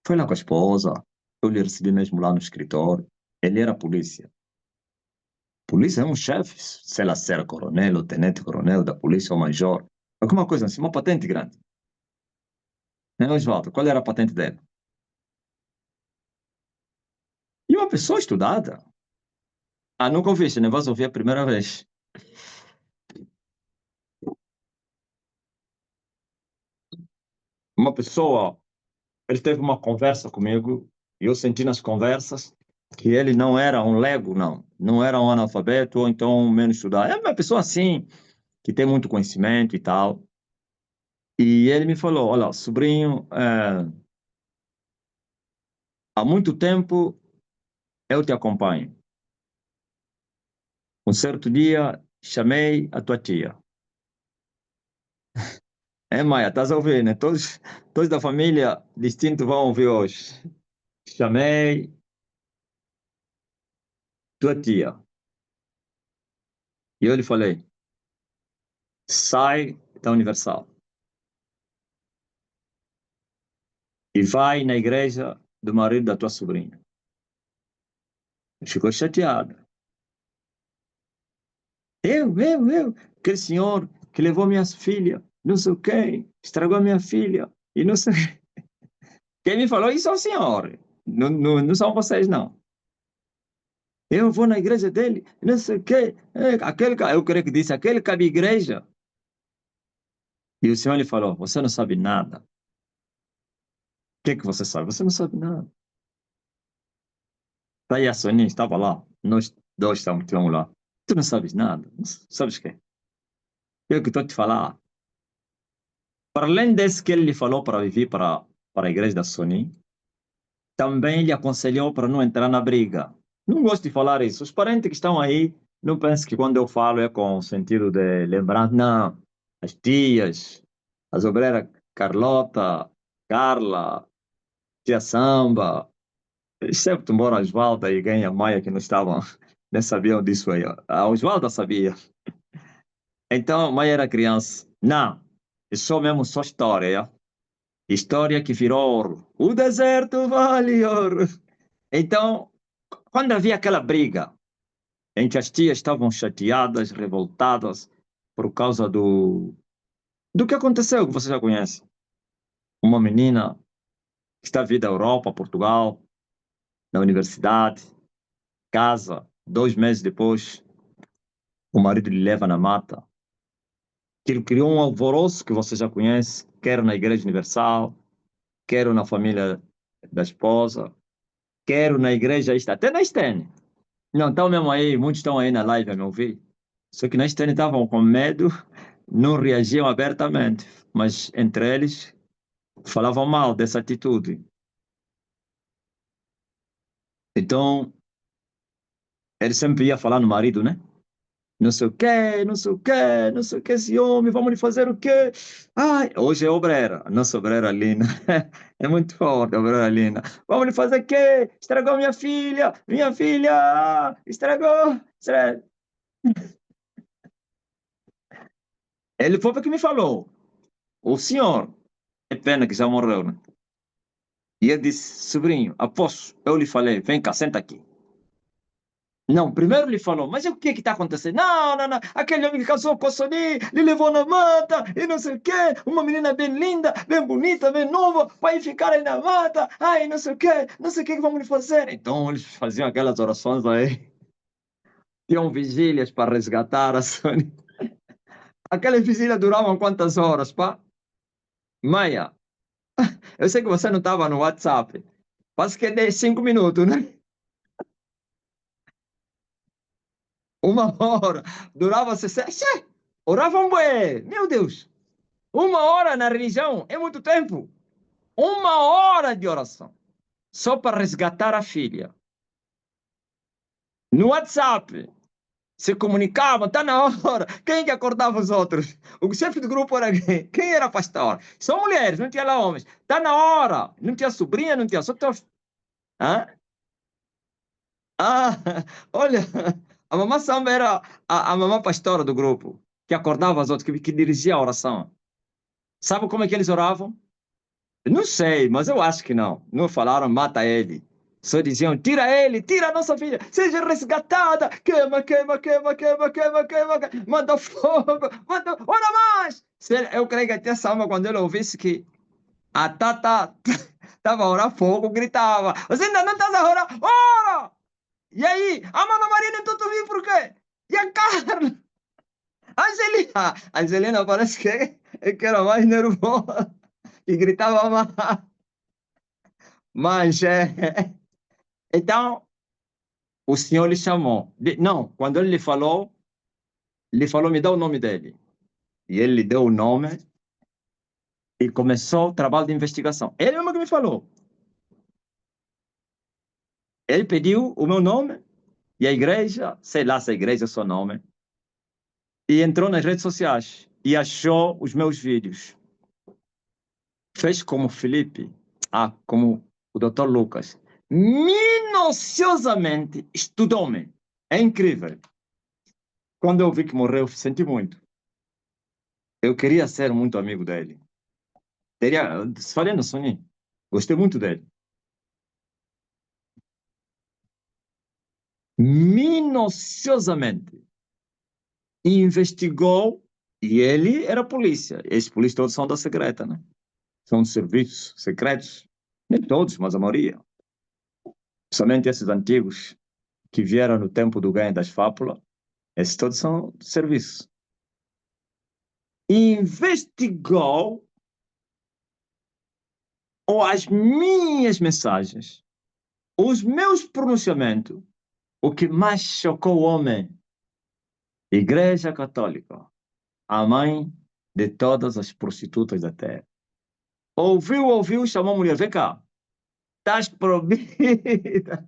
Foi lá com a esposa, eu lhe recebi mesmo lá no escritório. Ele era polícia. Polícia é um chefe, sei lá se era coronel ou tenente-coronel da polícia ou major. Alguma coisa assim, uma patente grande. Né, Osvaldo? Qual era a patente dele? E uma pessoa estudada. Ah, nunca ouviste, né? Vas ouvir a primeira vez. Uma pessoa, ele teve uma conversa comigo e eu senti nas conversas que ele não era um lego, não. Não era um analfabeto ou então menos estudado. É uma pessoa assim, que tem muito conhecimento e tal. E ele me falou, olha, sobrinho, há muito tempo eu te acompanho. Um certo dia, chamei a tua tia. É, Maia, estás a ouvir, né? Todos da família distinto vão ouvir hoje. Chamei tua tia. E eu lhe falei, sai da Universal e vai na igreja do marido da tua sobrinha. Ficou chateado. Aquele senhor que levou minha filha, não sei quem, estragou minha filha, e não sei. Quem me falou isso é o senhor, não são vocês, não. Eu vou na igreja dele, não sei o quê. Eu creio que disse, aquele cabe igreja. E o senhor lhe falou, você não sabe nada. O que é que você sabe? Você não sabe nada. Tá aí a Soninha, estava lá, nós dois estávamos lá. Tu não sabes nada, não sabes o quê? Eu que estou a te falar. Para além desse que ele lhe falou para vir para a igreja da Soninha, também lhe aconselhou para não entrar na briga. Não gosto de falar isso. Os parentes que estão aí, não pensem que quando eu falo é com o sentido de lembrar. Não. As tias, as obreiras Carlota, Carla, tia Samba, excepto embora a Osvalda e ganha Maia que não estavam, nem sabiam disso aí. A Osvalda sabia. Então, Maia era criança. Não. Isso mesmo só história. História que virou ouro. O deserto vale ouro. Então, quando havia aquela briga em que as tias estavam chateadas, revoltadas por causa do que aconteceu, que você já conhece. Uma menina que está vindo da Europa, Portugal, na universidade, casa, 2 meses depois, o marido lhe leva na mata. Que ele criou um alvoroço que você já conhece, quer na Igreja Universal, quer na família da esposa, quer na igreja, até na Estene. Não, estão mesmo aí, muitos estão aí na live a me ouvir. Só que na Estene estavam com medo, não reagiam abertamente, mas entre eles falavam mal dessa atitude. Então, ele sempre ia falar no marido, né? Não sei o quê, não sei o quê, não sei o que, esse homem, vamos lhe fazer o quê? Ai, hoje é obreira, nossa obreira Lina. É muito forte, a obreira Lina. Vamos lhe fazer o quê? Estragou minha filha, estragou. Ele foi porque me falou, o senhor, é pena que já morreu, né? E ele disse, sobrinho, aposto, eu lhe falei, vem cá, senta aqui. Não, primeiro lhe falou, mas o que está acontecendo? Não, aquele homem que casou com a Sony, lhe levou na mata, e não sei o quê, uma menina bem linda, bem bonita, bem nova, vai ficar aí na mata, ai, não sei o que vamos lhe fazer. Então eles faziam aquelas orações aí, tinham vigílias para resgatar a Sony. Aquelas vigílias duravam quantas horas, pá? Maia, eu sei que você não estava no WhatsApp, mas que dei 5 minutos, né? 1 hora, durava 60. Oravam bué, meu Deus. 1 hora na religião é muito tempo. 1 hora de oração. Só para resgatar a filha. No WhatsApp, se comunicavam, está na hora. Quem que acordava os outros? O chefe do grupo era quem? Quem era pastor? Só mulheres, não tinha lá homens. Está na hora. Não tinha sobrinha, não tinha só teus. Hã? Ah, olha, a mamãe Samba era a mamãe pastora do grupo, que acordava os outros, que dirigia a oração. Sabe como é que eles oravam? Não sei, mas eu acho que não. Não falaram, mata ele. Só diziam, tira ele, tira a nossa filha, seja resgatada. Queima, queima, queima, queima, queima, queima, queima. Manda fogo, manda, ora mais. Eu creio que até Salma, quando ele ouvisse que a Tata estava a orar fogo, gritava, você ainda não está a orar? Ora! E aí, a Mana Marina, então tu viu por quê? E a Carla? A Angelina? A Angelina parece que era mais nervosa e gritava mais. Mas, então, o senhor lhe chamou. Não, quando ele lhe falou, me dá o nome dele. E ele lhe deu o nome e começou o trabalho de investigação. Ele mesmo que me falou. Ele pediu o meu nome e a igreja, sei lá se a igreja é o seu nome, e entrou nas redes sociais e achou os meus vídeos. Fez como Felipe, como o Dr. Lucas. Minuciosamente estudou-me. É incrível. Quando eu vi que morreu, senti muito. Eu queria ser muito amigo dele. Teria, falei no sonho, gostei muito dele. Minuciosamente investigou, e ele era polícia. Esses polícias todos são da secreta, né? São de serviços secretos. Nem todos, mas a maioria. Somente esses antigos que vieram no tempo do ganho das fábulas, esses todos são de serviço. Investigou as minhas mensagens, os meus pronunciamentos, o que mais chocou o homem. Igreja Católica, a mãe de todas as prostitutas da terra. Ouviu, chamou a mulher, vem cá, estás proibida.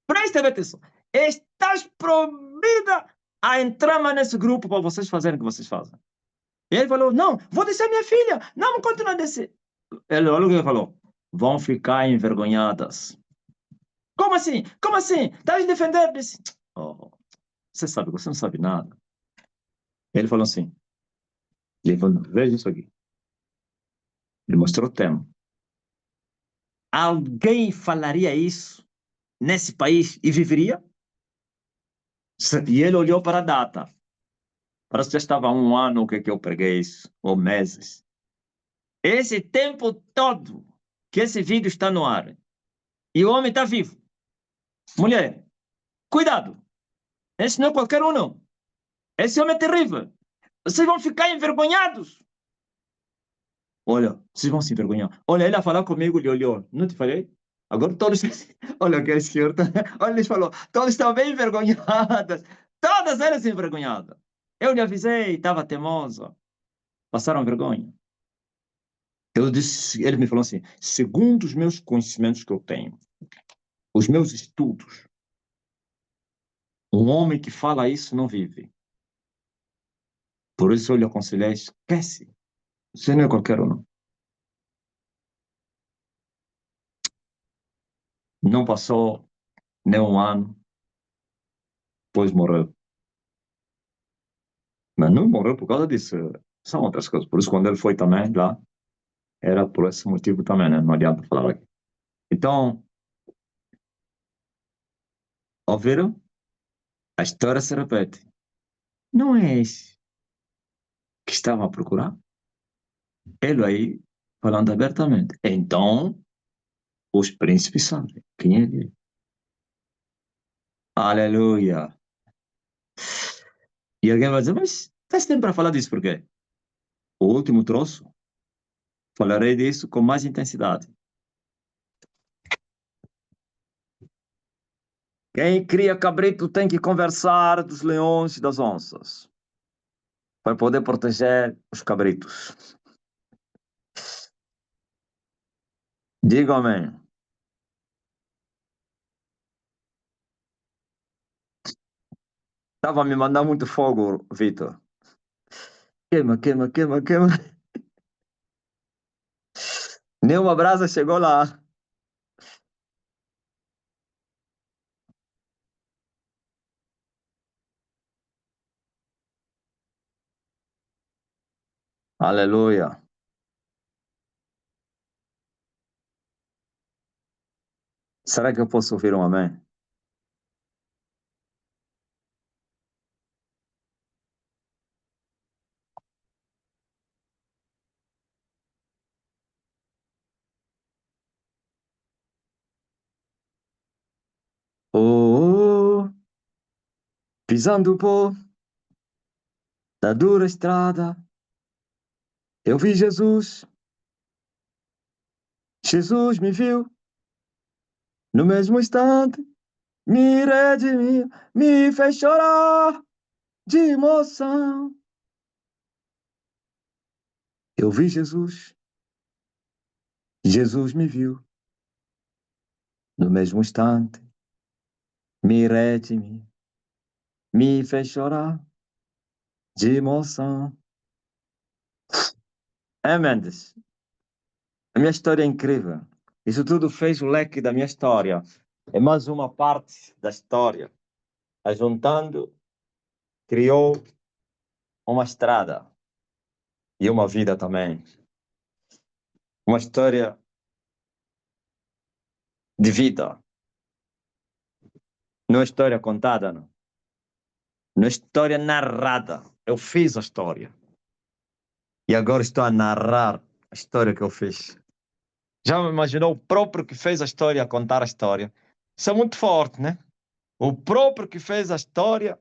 Presta atenção, estás proibida a entrar mais nesse grupo para vocês fazerem o que vocês fazem. E ele falou, não, vou descer minha filha, não, continua a descer. Ele, olha o que ele falou, vão ficar envergonhadas. Como assim? Como assim? Estás defendendo? Disse, oh, você não sabe nada. Ele falou assim, ele falou, veja isso aqui. Ele mostrou o tema. Alguém falaria isso nesse país e viveria? E ele olhou para a data. Parece que já estava há um ano que eu preguei isso, ou meses. Esse tempo todo que esse vídeo está no ar e o homem está vivo. Mulher, cuidado. Esse não é qualquer um, não. Esse homem é terrível. Vocês vão ficar envergonhados. Olha, vocês vão se envergonhar. Olha, ele a falar comigo, ele olhou. Não te falei? Agora todos. Olha que a esquerda. Olha, ele falou. Todos estão bem envergonhadas. Todas elas envergonhadas. Eu lhe avisei, estava teimosa. Passaram vergonha. Eu disse, ele me falou assim: segundo os meus conhecimentos que eu tenho, os meus estudos, um homem que fala isso não vive. Por isso eu lhe aconselhei: esquece. Você não é qualquer um, não. Não passou nem um ano, depois morreu. Mas não morreu por causa disso. São outras coisas. Por isso, quando ele foi também lá, era por esse motivo também, né? Não adianta falar aqui. Então, ouviram? A história se repete. Não é esse que estava a procurar? Ele aí, falando abertamente. Então, os príncipes sabem quem é ele. Aleluia. E alguém vai dizer, mas está tempo para falar disso por quê? O último troço, falarei disso com mais intensidade. Quem cria cabrito tem que conversar dos leões e das onças para poder proteger os cabritos. Diga amém. Estava a me mandar muito fogo, Vitor. Queima, queima, queima, queima. Nenhuma brasa chegou lá. Aleluia. Será que eu posso ouvir um amém? Oh, oh, oh, pisando o pó da dura estrada, eu vi Jesus. Jesus me viu no mesmo instante, me redimiu, me fez chorar de emoção. Eu vi Jesus, Jesus me viu no mesmo instante, me redimiu, me fez chorar de emoção. É, Mendes, a minha história é incrível. Isso tudo fez o leque da minha história. É mais uma parte da história, ajuntando criou uma estrada e uma vida também. Uma história de vida. Não é história contada, não. Não é história narrada. Eu fiz a história. E agora estou a narrar a história que eu fiz. Já me imaginou o próprio que fez a história a contar a história? Isso é muito forte, né? O próprio que fez a história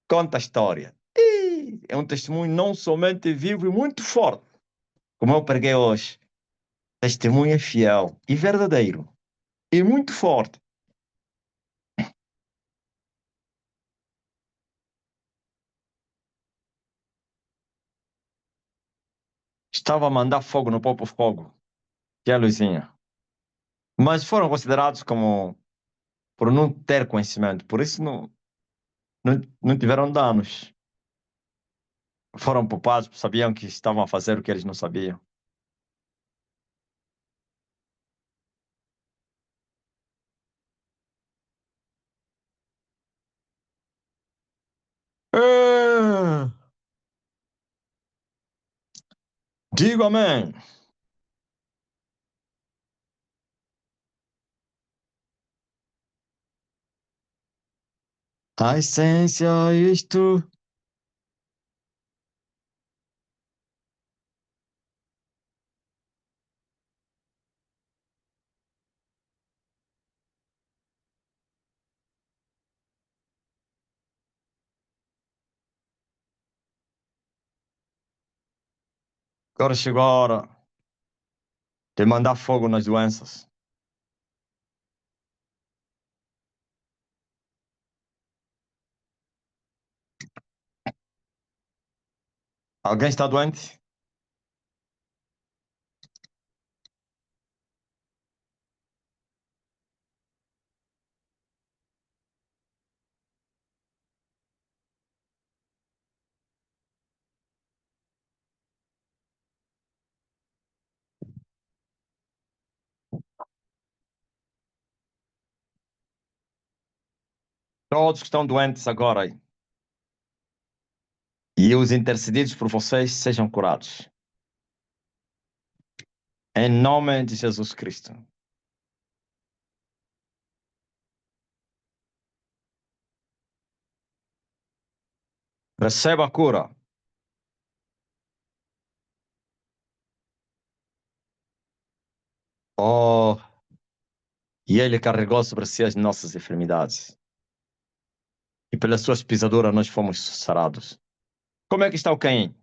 conta a história. E é um testemunho não somente vivo e muito forte, como eu preguei hoje. Testemunho é fiel e verdadeiro e muito forte. Estava a mandar fogo no próprio fogo, que é a luzinha. Mas foram considerados como por não ter conhecimento, por isso não tiveram danos. Foram poupados, sabiam que estavam a fazer o que eles não sabiam. É, digo amém. A essência é isto. Agora chegou a hora de mandar fogo nas doenças. Alguém está doente? Todos que estão doentes agora aí. E os intercedidos por vocês sejam curados. Em nome de Jesus Cristo. Receba a cura. Oh, e Ele carregou sobre si as nossas enfermidades. E pelas suas pisaduras nós fomos sarados. Como é que está o Caim?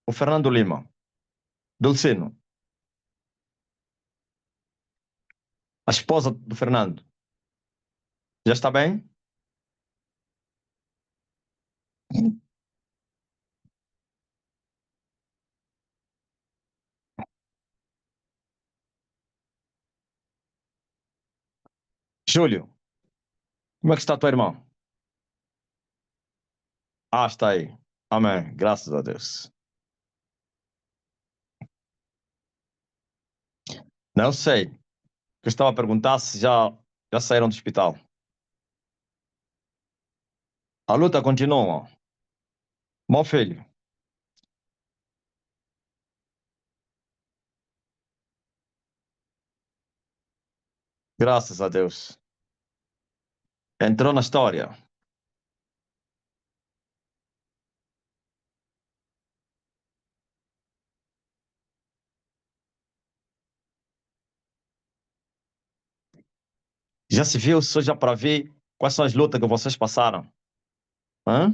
O Fernando Lima. Dulcino. A esposa do Fernando. Já está bem? Júlio. Como é que está tua irmã? Ah, está aí. Amém. Graças a Deus. Não sei. Eu estava a perguntar se já saíram do hospital. A luta continua. Meu filho, graças a Deus. Entrou na história. Já se viu, só já para ver quais são as lutas que vocês passaram. Hã?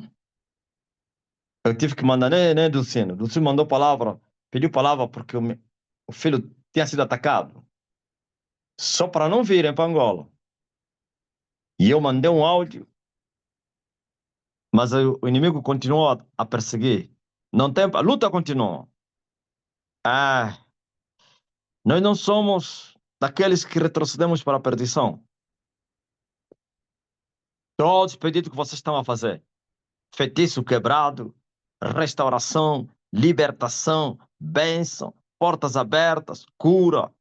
Eu tive que mandar, né, Dulcino? Dulcino mandou palavra, pediu palavra porque o filho tinha sido atacado. Só para não virem para Angola. E eu mandei um áudio, mas o inimigo continuou a perseguir. Não tem, a luta continua. Ah, nós não somos daqueles que retrocedemos para a perdição. Todos os pedidos que vocês estão a fazer. Feitiço quebrado, restauração, libertação, bênção, portas abertas, cura.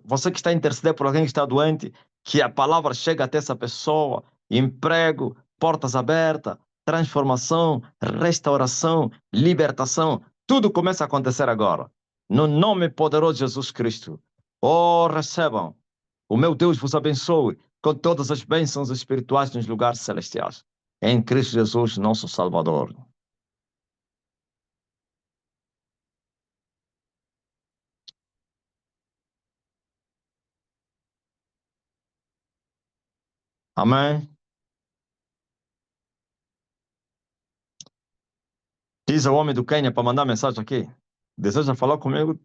Você que está a interceder por alguém que está doente, que a palavra chega até essa pessoa, emprego, portas abertas, transformação, restauração, libertação. Tudo começa a acontecer agora. No nome poderoso de Jesus Cristo. Oh, recebam. O meu Deus vos abençoe com todas as bênçãos espirituais nos lugares celestiais. Em Cristo Jesus, nosso Salvador. Amém. Diz ao homem do Quênia para mandar mensagem aqui. Deseja falar comigo?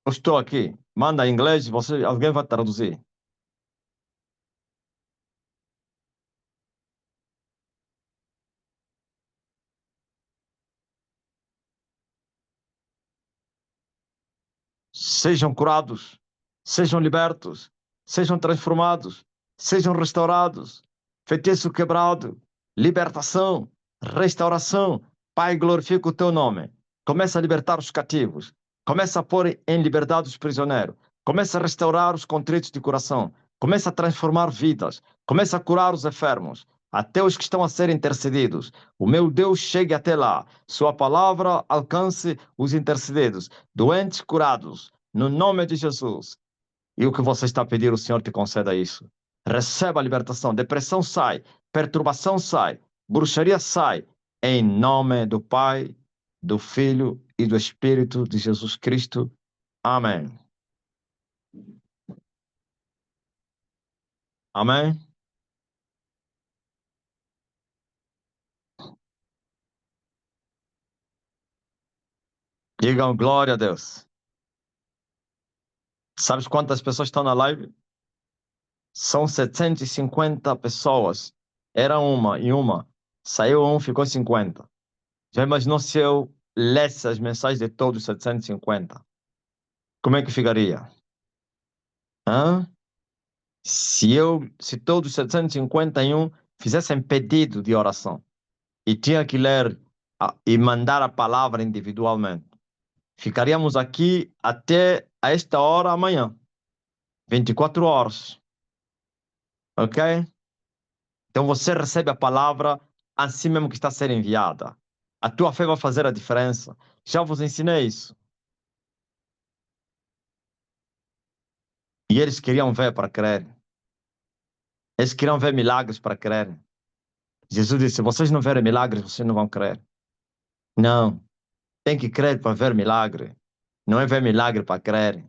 Eu estou aqui. Manda em inglês, alguém vai traduzir. Sejam curados, sejam libertos, sejam transformados, sejam restaurados. Feitiço quebrado, libertação, restauração. Pai, glorifica o teu nome. Começa a libertar os cativos. Começa a pôr em liberdade os prisioneiros. Começa a restaurar os contritos de coração. Começa a transformar vidas. Começa a curar os enfermos. Até os que estão a ser intercedidos. O meu Deus chegue até lá. Sua palavra alcance os intercedidos. Doentes curados, no nome de Jesus. E o que você está pedindo, o Senhor te conceda isso. Receba a libertação. Depressão sai, perturbação sai, bruxaria sai. Em nome do Pai, do Filho e do Espírito de Jesus Cristo. Amém. Amém. Digam glória a Deus. Sabes quantas pessoas estão na live? São 750 pessoas. Era uma e uma. Saiu um, ficou 50. Já imaginou se eu lesse as mensagens de todos os 750? Como é que ficaria? Hã? Se todos os 751 fizessem pedido de oração e tinha que ler e mandar a palavra individualmente, ficaríamos aqui até a esta hora amanhã, 24 horas, ok? Então você recebe a palavra assim mesmo que está a ser enviada. A tua fé vai fazer a diferença. Já vos ensinei isso. E eles queriam ver para crer. Eles queriam ver milagres para crer. Jesus disse: se vocês não verem milagres, vocês não vão crer. Não, tem que crer para ver milagre. Não é ver milagre para crer.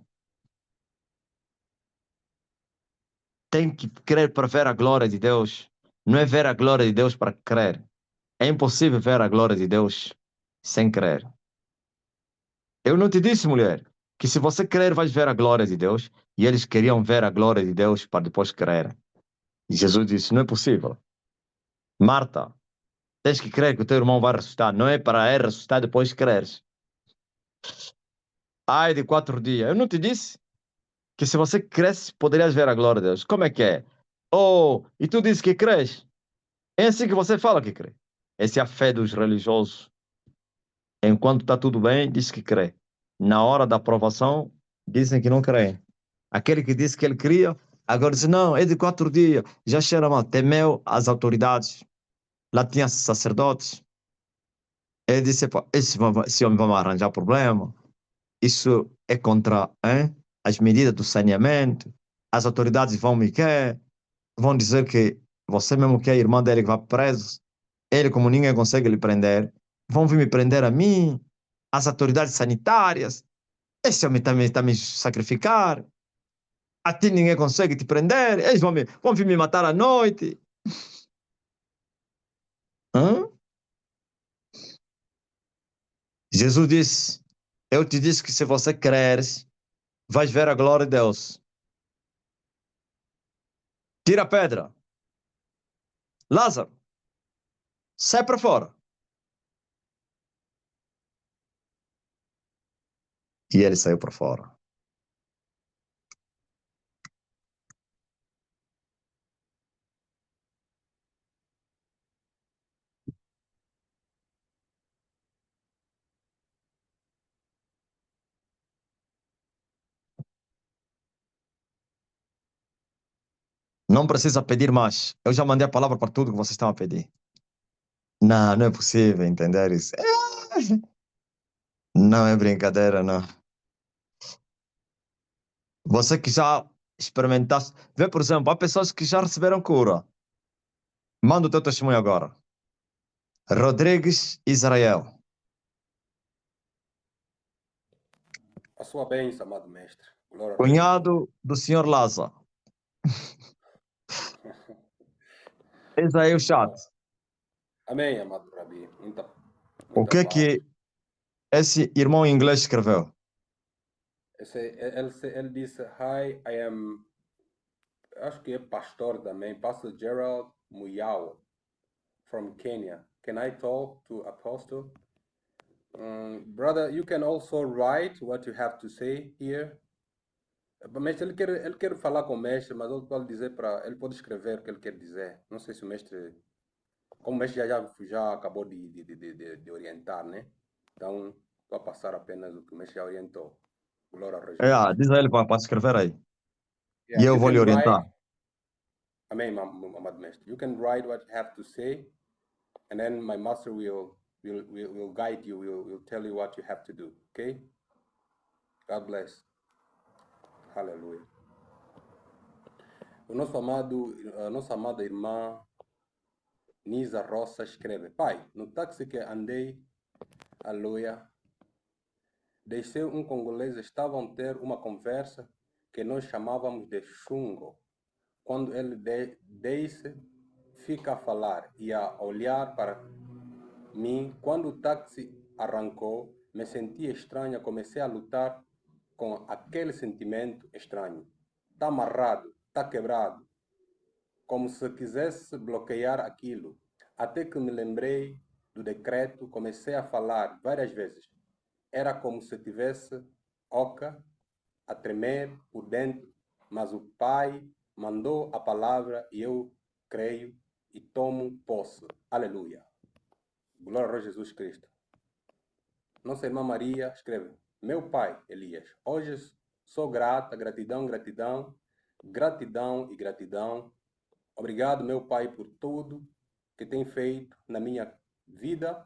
Tem que crer para ver a glória de Deus. Não é ver a glória de Deus para crer. É impossível ver a glória de Deus sem crer. Eu não te disse, mulher, que se você crer, vais ver a glória de Deus. E eles queriam ver a glória de Deus para depois crer. E Jesus disse: não é possível. Marta, tens que crer que o teu irmão vai ressuscitar. Não é para ele ressuscitar depois creres. Ai de 4 dias. Eu não te disse que se você cresce, poderias ver a glória de Deus. Como é que é? Oh, e tu disse que crês? É assim que você fala que crê. Essa é a fé dos religiosos. Enquanto está tudo bem, diz que crê. Na hora da aprovação, dizem que não crê. Aquele que disse que ele cria, agora diz, não, é de 4 dias. Já cheira mal, temeu as autoridades. Lá tinha sacerdotes. Ele disse, "Pá, esse homem vai me arranjar problema. Isso é contra, hein, as medidas do saneamento. As autoridades vão me querer. Vão dizer que você mesmo que é irmã dele que vai preso. Ele, como ninguém consegue lhe prender, vão vir me prender a mim, as autoridades sanitárias. Esse homem também está me sacrificar. A ti ninguém consegue te prender. Eles vão vir me matar à noite. Hã? Jesus disse: eu te disse que se você creres, vais ver a glória de Deus. Tira a pedra. Lázaro, sai para fora. E ele saiu para fora. Não precisa pedir mais. Eu já mandei a palavra para tudo que vocês estão a pedir. Não, não é possível entender isso. Não é brincadeira, não. Você que já experimentaste. Vê, por exemplo, há pessoas que já receberam cura. Manda o teu testemunho agora. Rodrigues Israel, A sua bênção, amado mestre. Glória ao Rei Jesus. cunhado do senhor Lázaro. Eis aí o chat. Amém, amado Rabi. O Muita que é paz. que esse irmão em inglês escreveu? Ele disse, Hi, I am, acho que é pastor também, Pastor Gerald Muyao, from Kenya. Can I talk to Apostle? Brother, you can also write what you have to say here. Mestre, ele quer falar com o mestre, mas ele pode dizer para, ele pode escrever o que ele quer dizer. Não sei se o mestre, como o mestre já acabou de orientar, né? Então, vou passar apenas o que o mestre já orientou. Glória ao Rei Jesus. Diz a ele para escrever aí. E Yeah, eu you vou lhe can orientar. write. Amém, amado mestre. You can write what you have to say, and then my master will guide you. Will tell you what you have to do. Okay? God bless. Aleluia. A nossa amada irmã Nisa Roça escreve: Pai, no táxi que andei, aleluia, deixei um congolês, estavam a ter uma conversa que nós chamávamos de chungo. Quando ele desce, fica a falar e a olhar para mim. Quando o táxi arrancou, me senti estranha, comecei a lutar com aquele sentimento estranho. Está amarrado, está quebrado, como se quisesse bloquear aquilo. Até que me lembrei do decreto, comecei a falar várias vezes. Era como se tivesse oca a tremer por dentro, mas o Pai mandou a palavra e eu creio e tomo posse. Aleluia. Glória a Jesus Cristo. Nossa irmã Maria escreve: Meu pai, Elias, hoje sou grata, gratidão, gratidão, gratidão e gratidão. Obrigado, meu pai, por tudo que tem feito na minha vida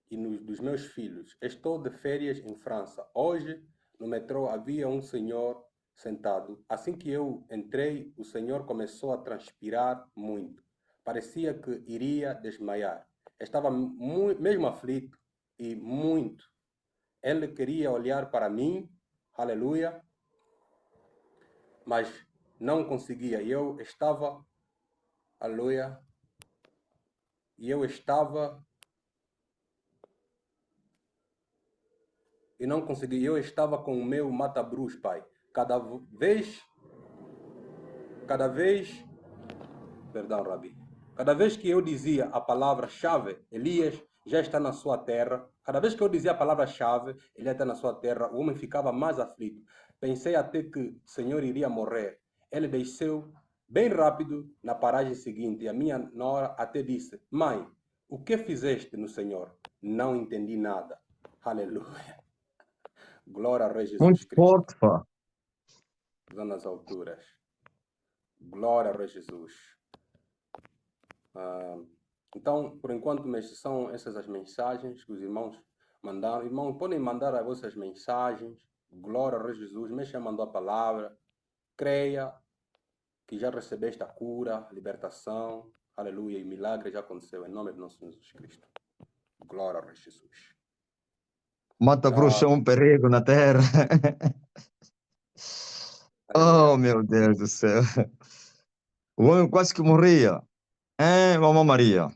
e dos meus filhos. Estou de férias em França. Hoje, no metrô, havia um senhor sentado. Assim que eu entrei, o senhor começou a transpirar muito. Parecia que iria desmaiar. Estava mesmo aflito e muito. Ele queria olhar para mim, aleluia, mas não conseguia. E eu estava, aleluia, e eu estava e não consegui. Eu estava com o meu mata-brus, pai. Vez, cada vez, perdão, Rabi. Cada vez que eu dizia a palavra-chave, Elias já está na sua terra. Cada vez que eu dizia a palavra-chave, ele já está na sua terra. O homem ficava mais aflito. Pensei até que o Senhor iria morrer. Ele desceu bem rápido na paragem seguinte. E a minha nora até disse: Mãe, o que fizeste no Senhor? Não entendi nada. Aleluia. Glória ao Rei Muito Jesus Cristo. forte, pá. Nas alturas. Glória ao Rei Jesus. Então, por enquanto, mestre, são essas as mensagens que os irmãos mandaram. Irmãos, podem mandar as vossas mensagens. Glória ao Rei Jesus. Mestre mandou a palavra. Creia que já recebeste a cura, a libertação. Aleluia. E milagre já aconteceu em nome de nosso Jesus Cristo. Glória ao Rei Jesus. Mata bruxa é um perigo na terra. Oh, Aleluia. meu Deus do céu. O homem quase que morria. Mamãe Maria.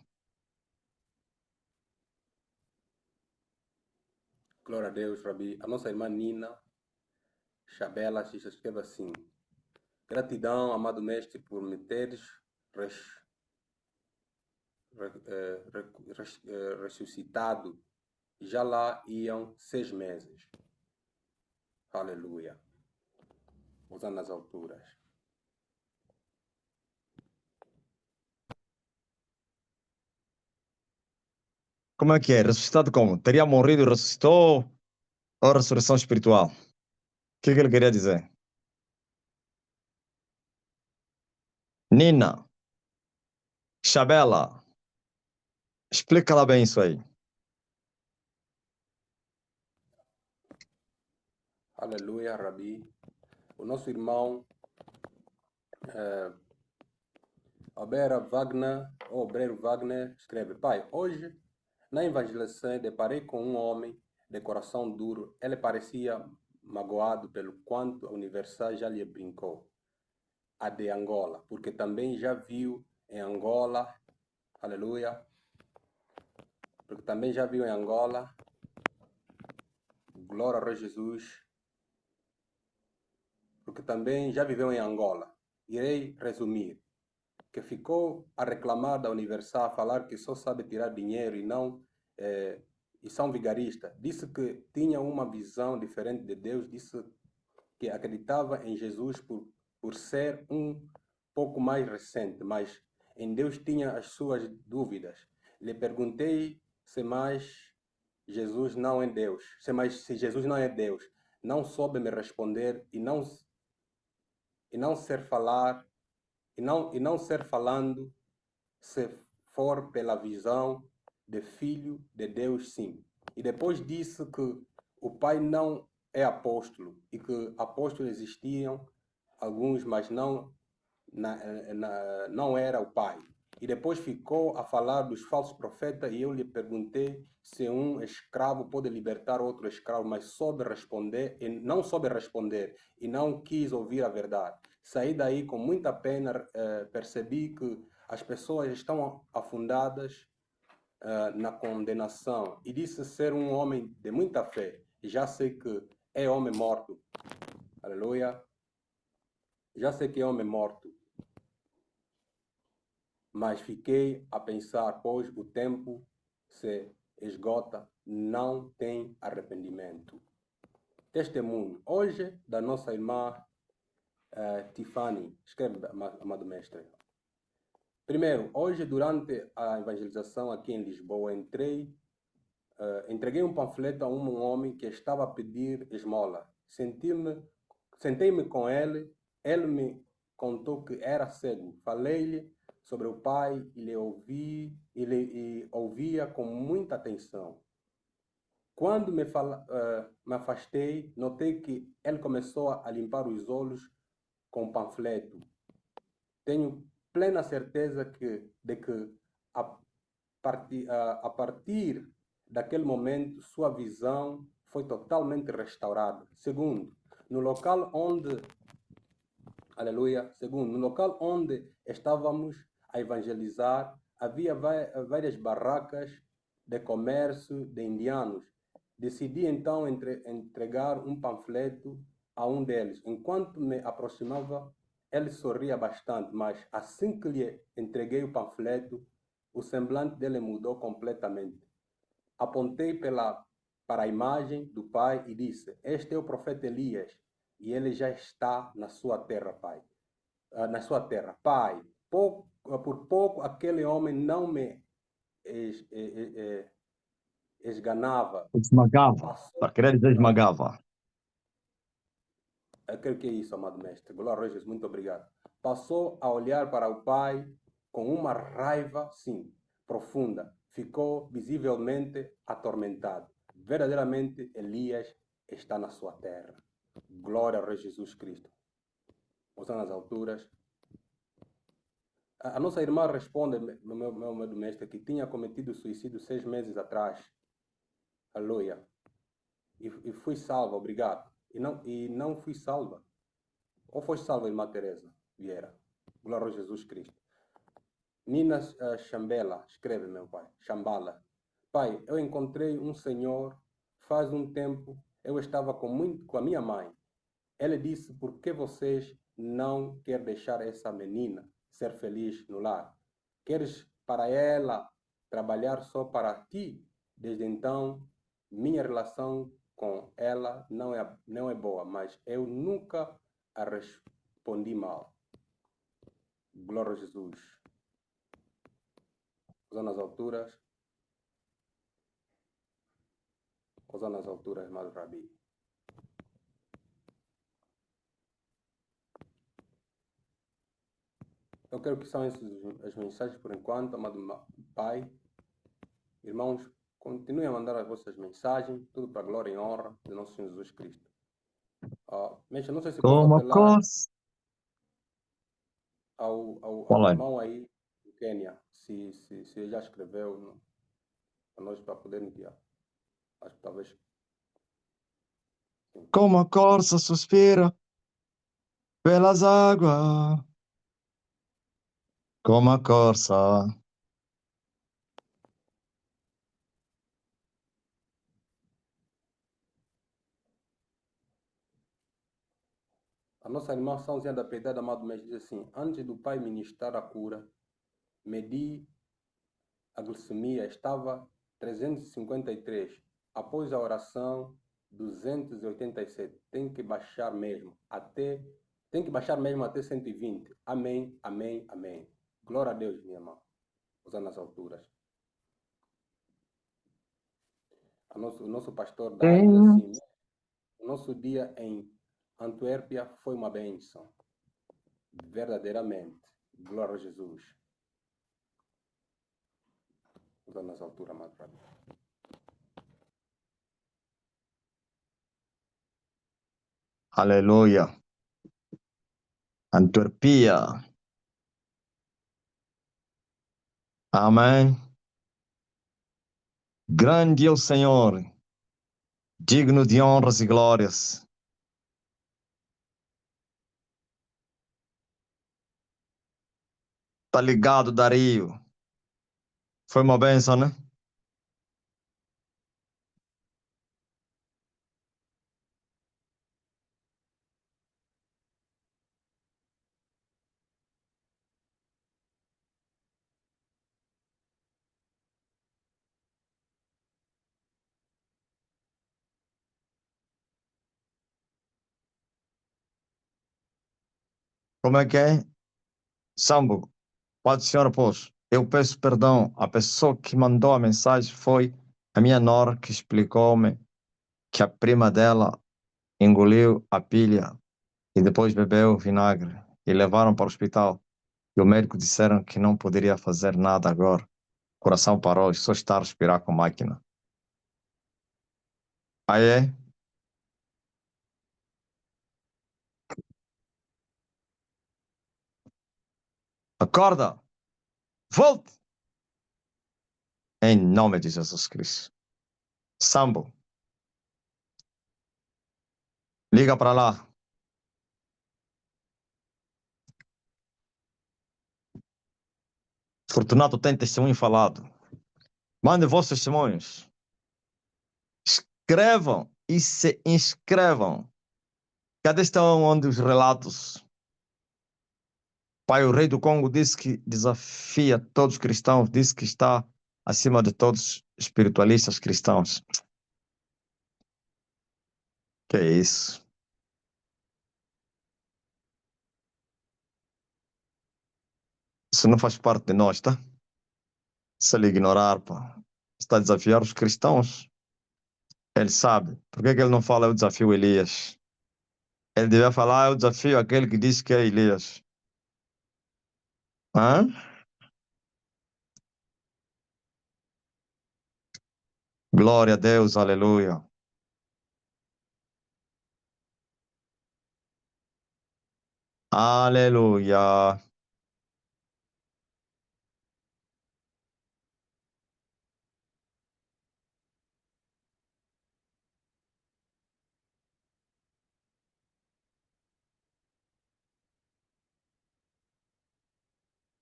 Glória a Deus, Rabi. A nossa irmã Nina Chabela se escreve assim: Gratidão, amado mestre, por me teres ressuscitado. Já lá iam 6 meses. Aleluia. Usando nas alturas. Como é que é? Ressuscitado como? Teria morrido e ressuscitou? Ou ressurreição espiritual? O que ele queria dizer? Nina. Chabela. Explica lá bem isso aí. Aleluia, Rabi. O nosso irmão Obreiro Wagner, escreve: Pai, hoje na evangelização deparei com um homem de coração duro. Ele parecia magoado pelo quanto a Universal já lhe brincou. A de Angola, porque também já viu em Angola, aleluia, porque também já viu em Angola, glória a Jesus, porque também já viveu em Angola. Irei resumir, que ficou a reclamar da Universal, a falar que só sabe tirar dinheiro e não e são vigaristas. Disse que tinha uma visão diferente de Deus, disse que acreditava em Jesus por ser um pouco mais recente, mas em Deus tinha as suas dúvidas. Lhe perguntei se mais Jesus não é Deus, se Jesus não é Deus. Não soube me responder e não ser falar e não ser falando se for pela visão de filho de Deus, sim. E depois disse que o Pai não é apóstolo e que apóstolos existiam alguns, mas não era o Pai. E depois ficou a falar dos falsos profetas e eu lhe perguntei se um escravo pode libertar outro escravo, mas não soube responder e não quis ouvir a verdade. Saí daí com muita pena, percebi que as pessoas estão afundadas na condenação e disse ser um homem de muita fé. Já sei que é homem morto. Aleluia. Já sei que é homem morto. Mas fiquei a pensar, pois o tempo se esgota, não tem arrependimento. Testemunho. Hoje, da nossa irmã Tiffany, escreve, amado mestre. Primeiro, hoje, durante a evangelização aqui em Lisboa, entreguei um panfleto a um homem que estava a pedir esmola. Sentei-me com ele, ele me contou que era cego. Falei-lhe sobre o Pai e ouvia com muita atenção. Quando me afastei, notei que ele começou a limpar os olhos com o panfleto. Tenho plena certeza de que a partir daquele momento sua visão foi totalmente restaurada. Segundo, no local onde estávamos a evangelizar, havia várias barracas de comércio de indianos. Decidi então entregar um panfleto a um deles. Enquanto me aproximava, ele sorria bastante, mas assim que lhe entreguei o panfleto, o semblante dele mudou completamente. Apontei para a imagem do Pai e disse: Este é o profeta Elias, e ele já está na sua terra, Pai. Na sua terra. Pai, por pouco aquele homem não me esganava. Esmagava. Para querer dizer esmagava. Eu creio que é isso, amado mestre. Glória a Jesus, muito obrigado. Passou a olhar para o Pai com uma raiva, sim, profunda. Ficou visivelmente atormentado. Verdadeiramente, Elias está na sua terra. Glória a Jesus Cristo. Usando as alturas. A nossa irmã responde, meu mestre, que tinha cometido suicídio 6 meses atrás. Aleluia. E fui salva, obrigado. E não fui salva. Ou foi salva, irmã Teresa Vieira? Glória a Jesus Cristo. Nina Chambela, escreve, meu pai. Chambala. Pai, eu encontrei um senhor faz um tempo. Eu estava com a minha mãe. Ele disse: por que vocês não querem deixar essa menina ser feliz no lar? Queres para ela trabalhar só para ti? Desde então, minha relação com ela não é boa, mas eu nunca a respondi mal. Glória a Jesus. Usando as alturas. Usando as alturas, amado Rabi. Eu quero que são essas as mensagens por enquanto, amado Pai. Irmãos, continuem a mandar as vossas mensagens, tudo para a glória e honra de nosso Senhor Jesus Cristo. Mas eu não sei se posso Como apelar coisa. ao Fala aí. irmão aí do Quênia, se ele já escreveu para nós para poder enviar. Acho que talvez. Sim. Como a corça suspira pelas águas. Como a corça. A nossa irmã Sãozinha da Piedade, amado mestre, diz assim: antes do Pai ministrar a cura, medi a glicemia, estava 353. Após a oração, 287. Tem que baixar mesmo até 120. Amém, amém, amém. Glória a Deus, minha irmã. Usando as alturas. O nosso pastor Dário diz Tem. assim: o nosso dia em Antuérpia foi uma bênção. Verdadeiramente. Glória a Jesus. Usando as alturas, amado. Aleluia. Antwerpia. Amém. Grande é o Senhor, digno de honras e glórias. Tá ligado, Dario? Foi uma bênção, né? Como é que é? Sambo, pode senhora, pois. Eu peço perdão. A pessoa que mandou a mensagem foi a minha nora, que explicou-me que a prima dela engoliu a pilha e depois bebeu vinagre e levaram para o hospital. E o médico disseram que não poderia fazer nada agora. O coração parou e só está a respirar com máquina. Aí é? Acorda! Volte! Em nome de Jesus Cristo. Sambo, liga para lá. Fortunato tem testemunho falado. Mande vossos testemunhos. Escrevam e se inscrevam. Cadê estão onde os relatos? Pai, o rei do Congo disse que desafia todos os cristãos, disse que está acima de todos os espiritualistas cristãos. Que é isso? Isso não faz parte de nós, tá? Se ele ignorar, pá, está a desafiar os cristãos. Ele sabe. Por que que ele não fala eu desafio Elias? Ele devia falar eu desafio aquele que disse que é Elias. Hã? Glória a Deus, aleluia. Aleluia.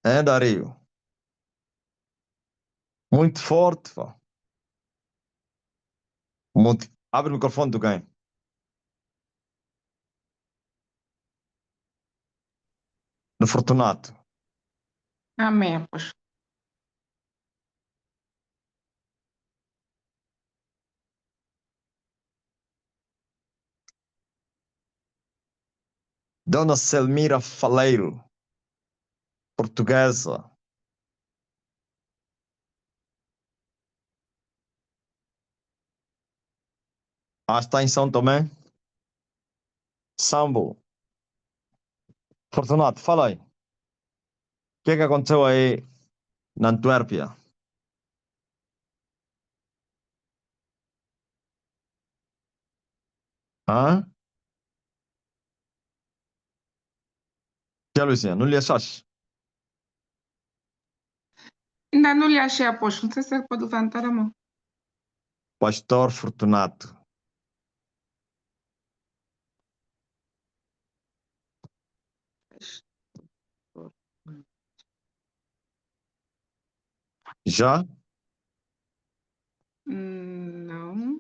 É, Dario? Muito forte, pá. Muito... Abre o microfone do quem? Do Fortunato. Amém, pois. Dona Selmira Faleiro, portuguesa. Ah, está em São Tomé? Sambo. Fortunato, fala aí. O que é que aconteceu aí na Antuérpia? Hã? Que é, Luizinha? Não lhe achaste? Ainda não lhe achei, apóstolo. Não sei se ele pode levantar a mão. Pastor Fortunato. Já? Não.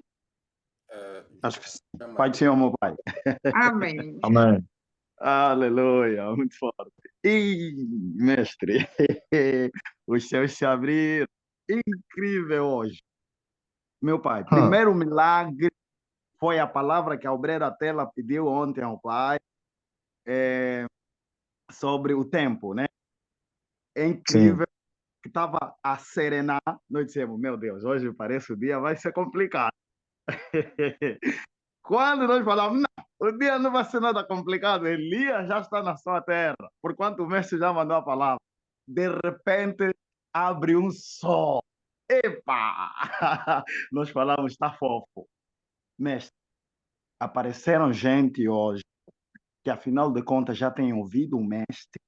Acho que sim. Chama Pai do Senhor, meu Pai. Amém. Amém. Aleluia, muito forte. Ih, mestre, os céus se abriram. Incrível hoje. Meu pai, Hã, primeiro milagre foi a palavra que a obreira Tela pediu ontem ao pai sobre o tempo, né? É sim. incrível que estava a serenar. Nós dissemos, meu Deus, hoje parece o dia vai ser complicado. Quando nós falamos, não, o dia não vai ser nada complicado, Elias já está na sua terra, por quanto o mestre já mandou a palavra. De repente, abre um sol. Epa! Nós falamos, está fofo. Mestre, apareceram gente hoje que, afinal de contas, já tem ouvido o mestre,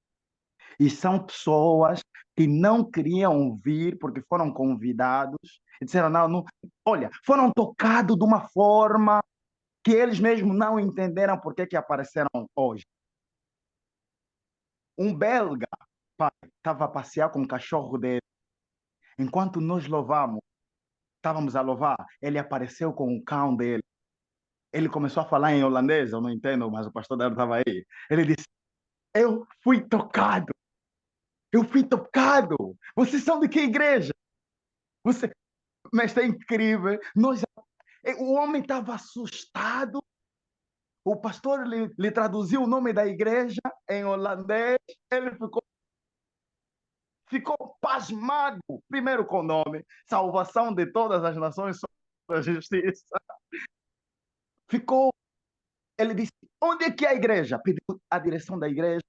e são pessoas que não queriam ouvir porque foram convidados e disseram, não, não. Olha, foram tocados de uma forma que eles mesmos não entenderam por que apareceram hoje. Um belga, pai, estava a passear com o cachorro dele. Enquanto nós louvamos, estávamos a louvar, ele apareceu com o cão dele. Ele começou a falar em holandês, eu não entendo, mas o pastor dele estava aí. Ele disse, eu fui tocado. Eu fui tocado. Vocês são de que igreja? Você... Mas é incrível. O homem estava assustado. O pastor lhe traduziu o nome da igreja em holandês. Ele ficou pasmado, primeiro com o nome, salvação de todas as nações, sob a justiça. Ficou, ele disse, onde é que é a igreja? Pediu a direção da igreja,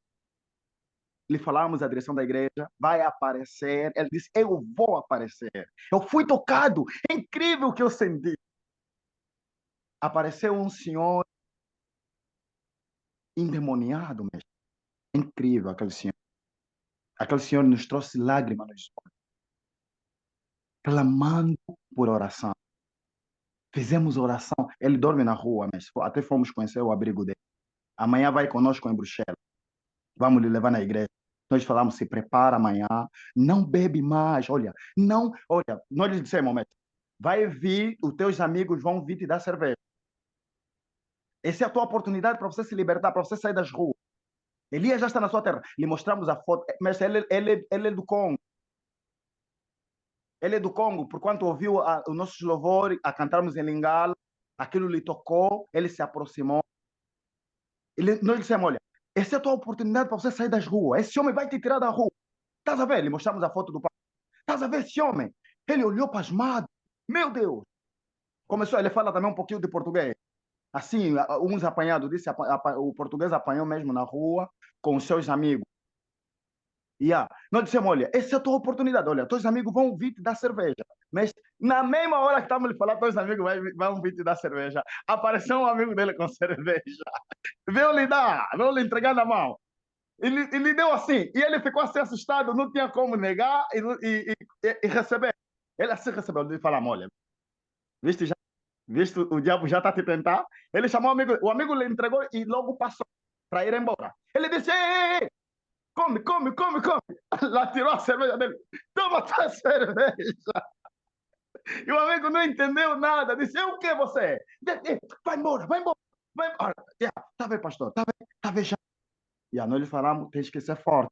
lhe falamos a direção da igreja, vai aparecer. Ele disse, eu vou aparecer. Eu fui tocado, é incrível o que eu senti. Apareceu um senhor endemoniado mesmo. É incrível aquele senhor. Aquele senhor nos trouxe lágrimas nos olhos, clamando por oração. Fizemos oração. Ele dorme na rua, mas até fomos conhecer o abrigo dele. Amanhã vai conosco em Bruxelas. Vamos lhe levar na igreja. Nós falamos, se prepara amanhã. Não bebe mais. Olha, não. Olha, nós lhe dissemos, momento. Vai vir, os teus amigos vão vir te dar cerveja. Essa é a tua oportunidade para você se libertar, para você sair das ruas. Elias já está na sua terra. Lhe mostramos a foto. Mas ele é do Congo. Ele é do Congo, porquanto ouviu o nosso louvor, a cantarmos em Lingala, aquilo lhe tocou, ele se aproximou. Nós dissemos, olha, essa é a tua oportunidade para você sair das ruas. Esse homem vai te tirar da rua. Estás a ver? Lhe mostramos a foto do pai. Estás a ver esse homem? Ele olhou pasmado. Meu Deus! Começou, ele fala também um pouquinho de português. Assim, uns apanhados, disse, o português apanhou mesmo na rua com os seus amigos. Nós dissemos, olha, essa é a tua oportunidade. Olha, teus amigos vão vir te dar cerveja. Mas na mesma hora que estávamos lhe falando, teus amigos vão vir te dar cerveja. Apareceu um amigo dele com cerveja. Veio lhe entregar na mão. Ele deu assim, e ele ficou assim assustado, não tinha como negar e receber. Ele assim recebeu, ele falou, olha, viste, viste, o diabo já está te tentar. Ele chamou o amigo lhe entregou e logo passou para ir embora. Ele disse, ei, come, come, come, come. Lá tirou a cerveja dele, toma tua cerveja. E o amigo não entendeu nada, disse, o que você? Vai embora, vai embora. Vai embora. Tá bem, pastor, tá bem já. Nós lhe falamos, tens que ser forte.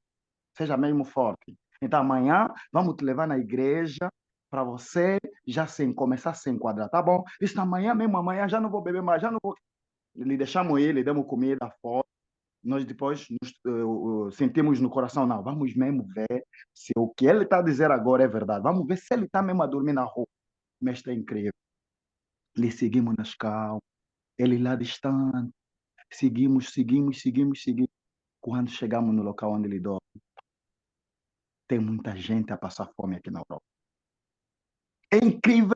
Seja mesmo forte. Então, amanhã, vamos te levar na igreja para você já começar a se enquadrar, tá bom? Isso amanhã mesmo, amanhã já não vou beber mais, já não vou. Lhe deixamos ele, demos comida fora. Nós depois sentimos no coração, não, vamos mesmo ver se o que ele está a dizer agora é verdade. Vamos ver se ele está mesmo a dormir na rua. Mas é incrível. Lhe seguimos nas calmas, ele lá distante. Seguimos, seguimos, seguimos, seguimos. Quando chegamos no local onde ele dorme, tem muita gente a passar fome aqui na Europa. É incrível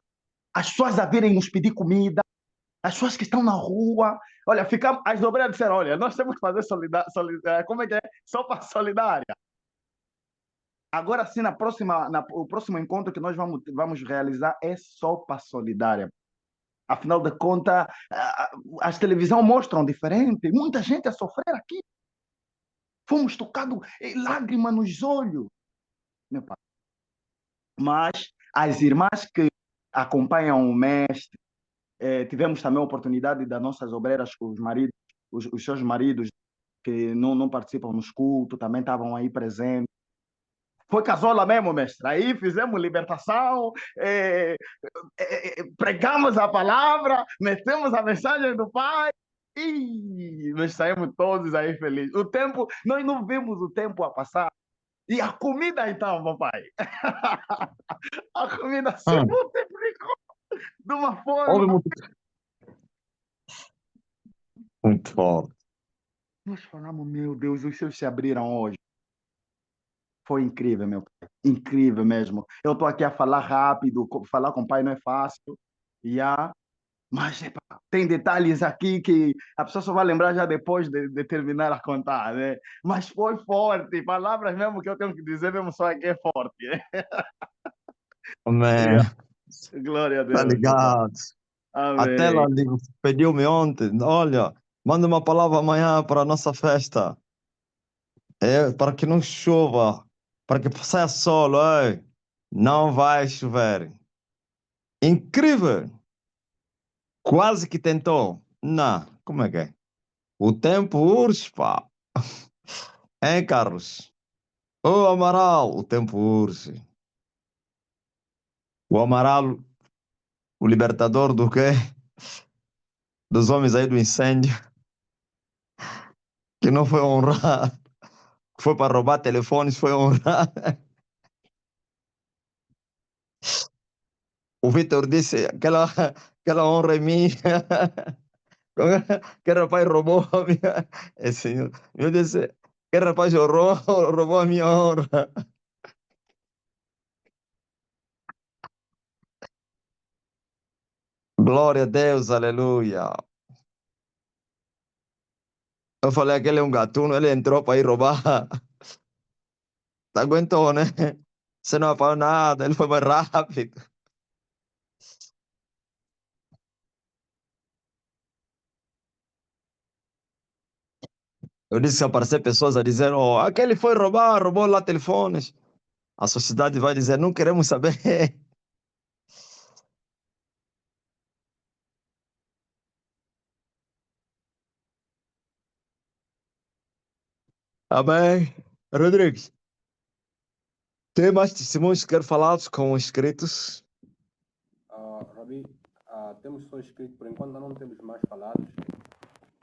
as pessoas a virem nos pedir comida. As pessoas que estão na rua, olha, as obreiras disseram, olha, nós temos que fazer como é que é? Sopa solidária. Agora sim, o próximo encontro que nós vamos realizar é sopa solidária. Afinal de contas, as televisões mostram diferente. Muita gente a sofrer aqui. Fomos tocados em lágrimas nos olhos, meu pai. Mas as irmãs que acompanham o mestre, tivemos também a oportunidade das nossas obreiras, os maridos, os seus maridos que não participam nos cultos, também estavam aí presentes. Foi casola mesmo, mestre. Aí fizemos libertação, pregamos a palavra, metemos a mensagem do Pai e nós saímos todos aí felizes. Nós não vimos o tempo a passar. E a comida então, papai? A comida se Hum. multiplicou de uma forma. Houve muito forte. Nós falamos, meu Deus, os céus se abriram hoje. Foi incrível, meu pai. Incrível mesmo. Eu estou aqui a falar rápido, falar com o pai não é fácil. Mas epa, tem detalhes aqui que a pessoa só vai lembrar já depois de terminar a contar, né? Mas foi forte. Palavras mesmo que eu tenho que dizer mesmo só aqui é forte. Amém. Yeah. Glória a Tá Deus, meu pai. ligado? Até Amém. lá pediu-me ontem, olha, manda uma palavra amanhã para a nossa festa. Para que não chova, para que saia sol, ei. Não vai chover. Incrível! Quase que tentou. Não, como é que é? O tempo urge, pá. Hein, Carlos? Ô, Amaral, o tempo urge. O Amaral, o libertador do quê? Dos homens aí do incêndio, que não foi honrado, que foi para roubar telefones, foi honrado. O Vitor disse, aquela honra é minha. Que rapaz roubou a minha... Senhor, eu disse, que rapaz roubou a minha honra. Glória a Deus, aleluia. Eu falei, aquele é um gatuno, ele entrou para ir roubar. Aguentou, né? Você não falou nada, ele foi mais rápido. Eu disse que aparecer pessoas a dizer, oh, aquele foi roubar, roubou lá telefones. A sociedade vai dizer, não queremos saber. Amém. Rodrigues, tem mais testemunhos que quero falar com os inscritos? Rabi, temos só escrito, por enquanto não temos mais falados.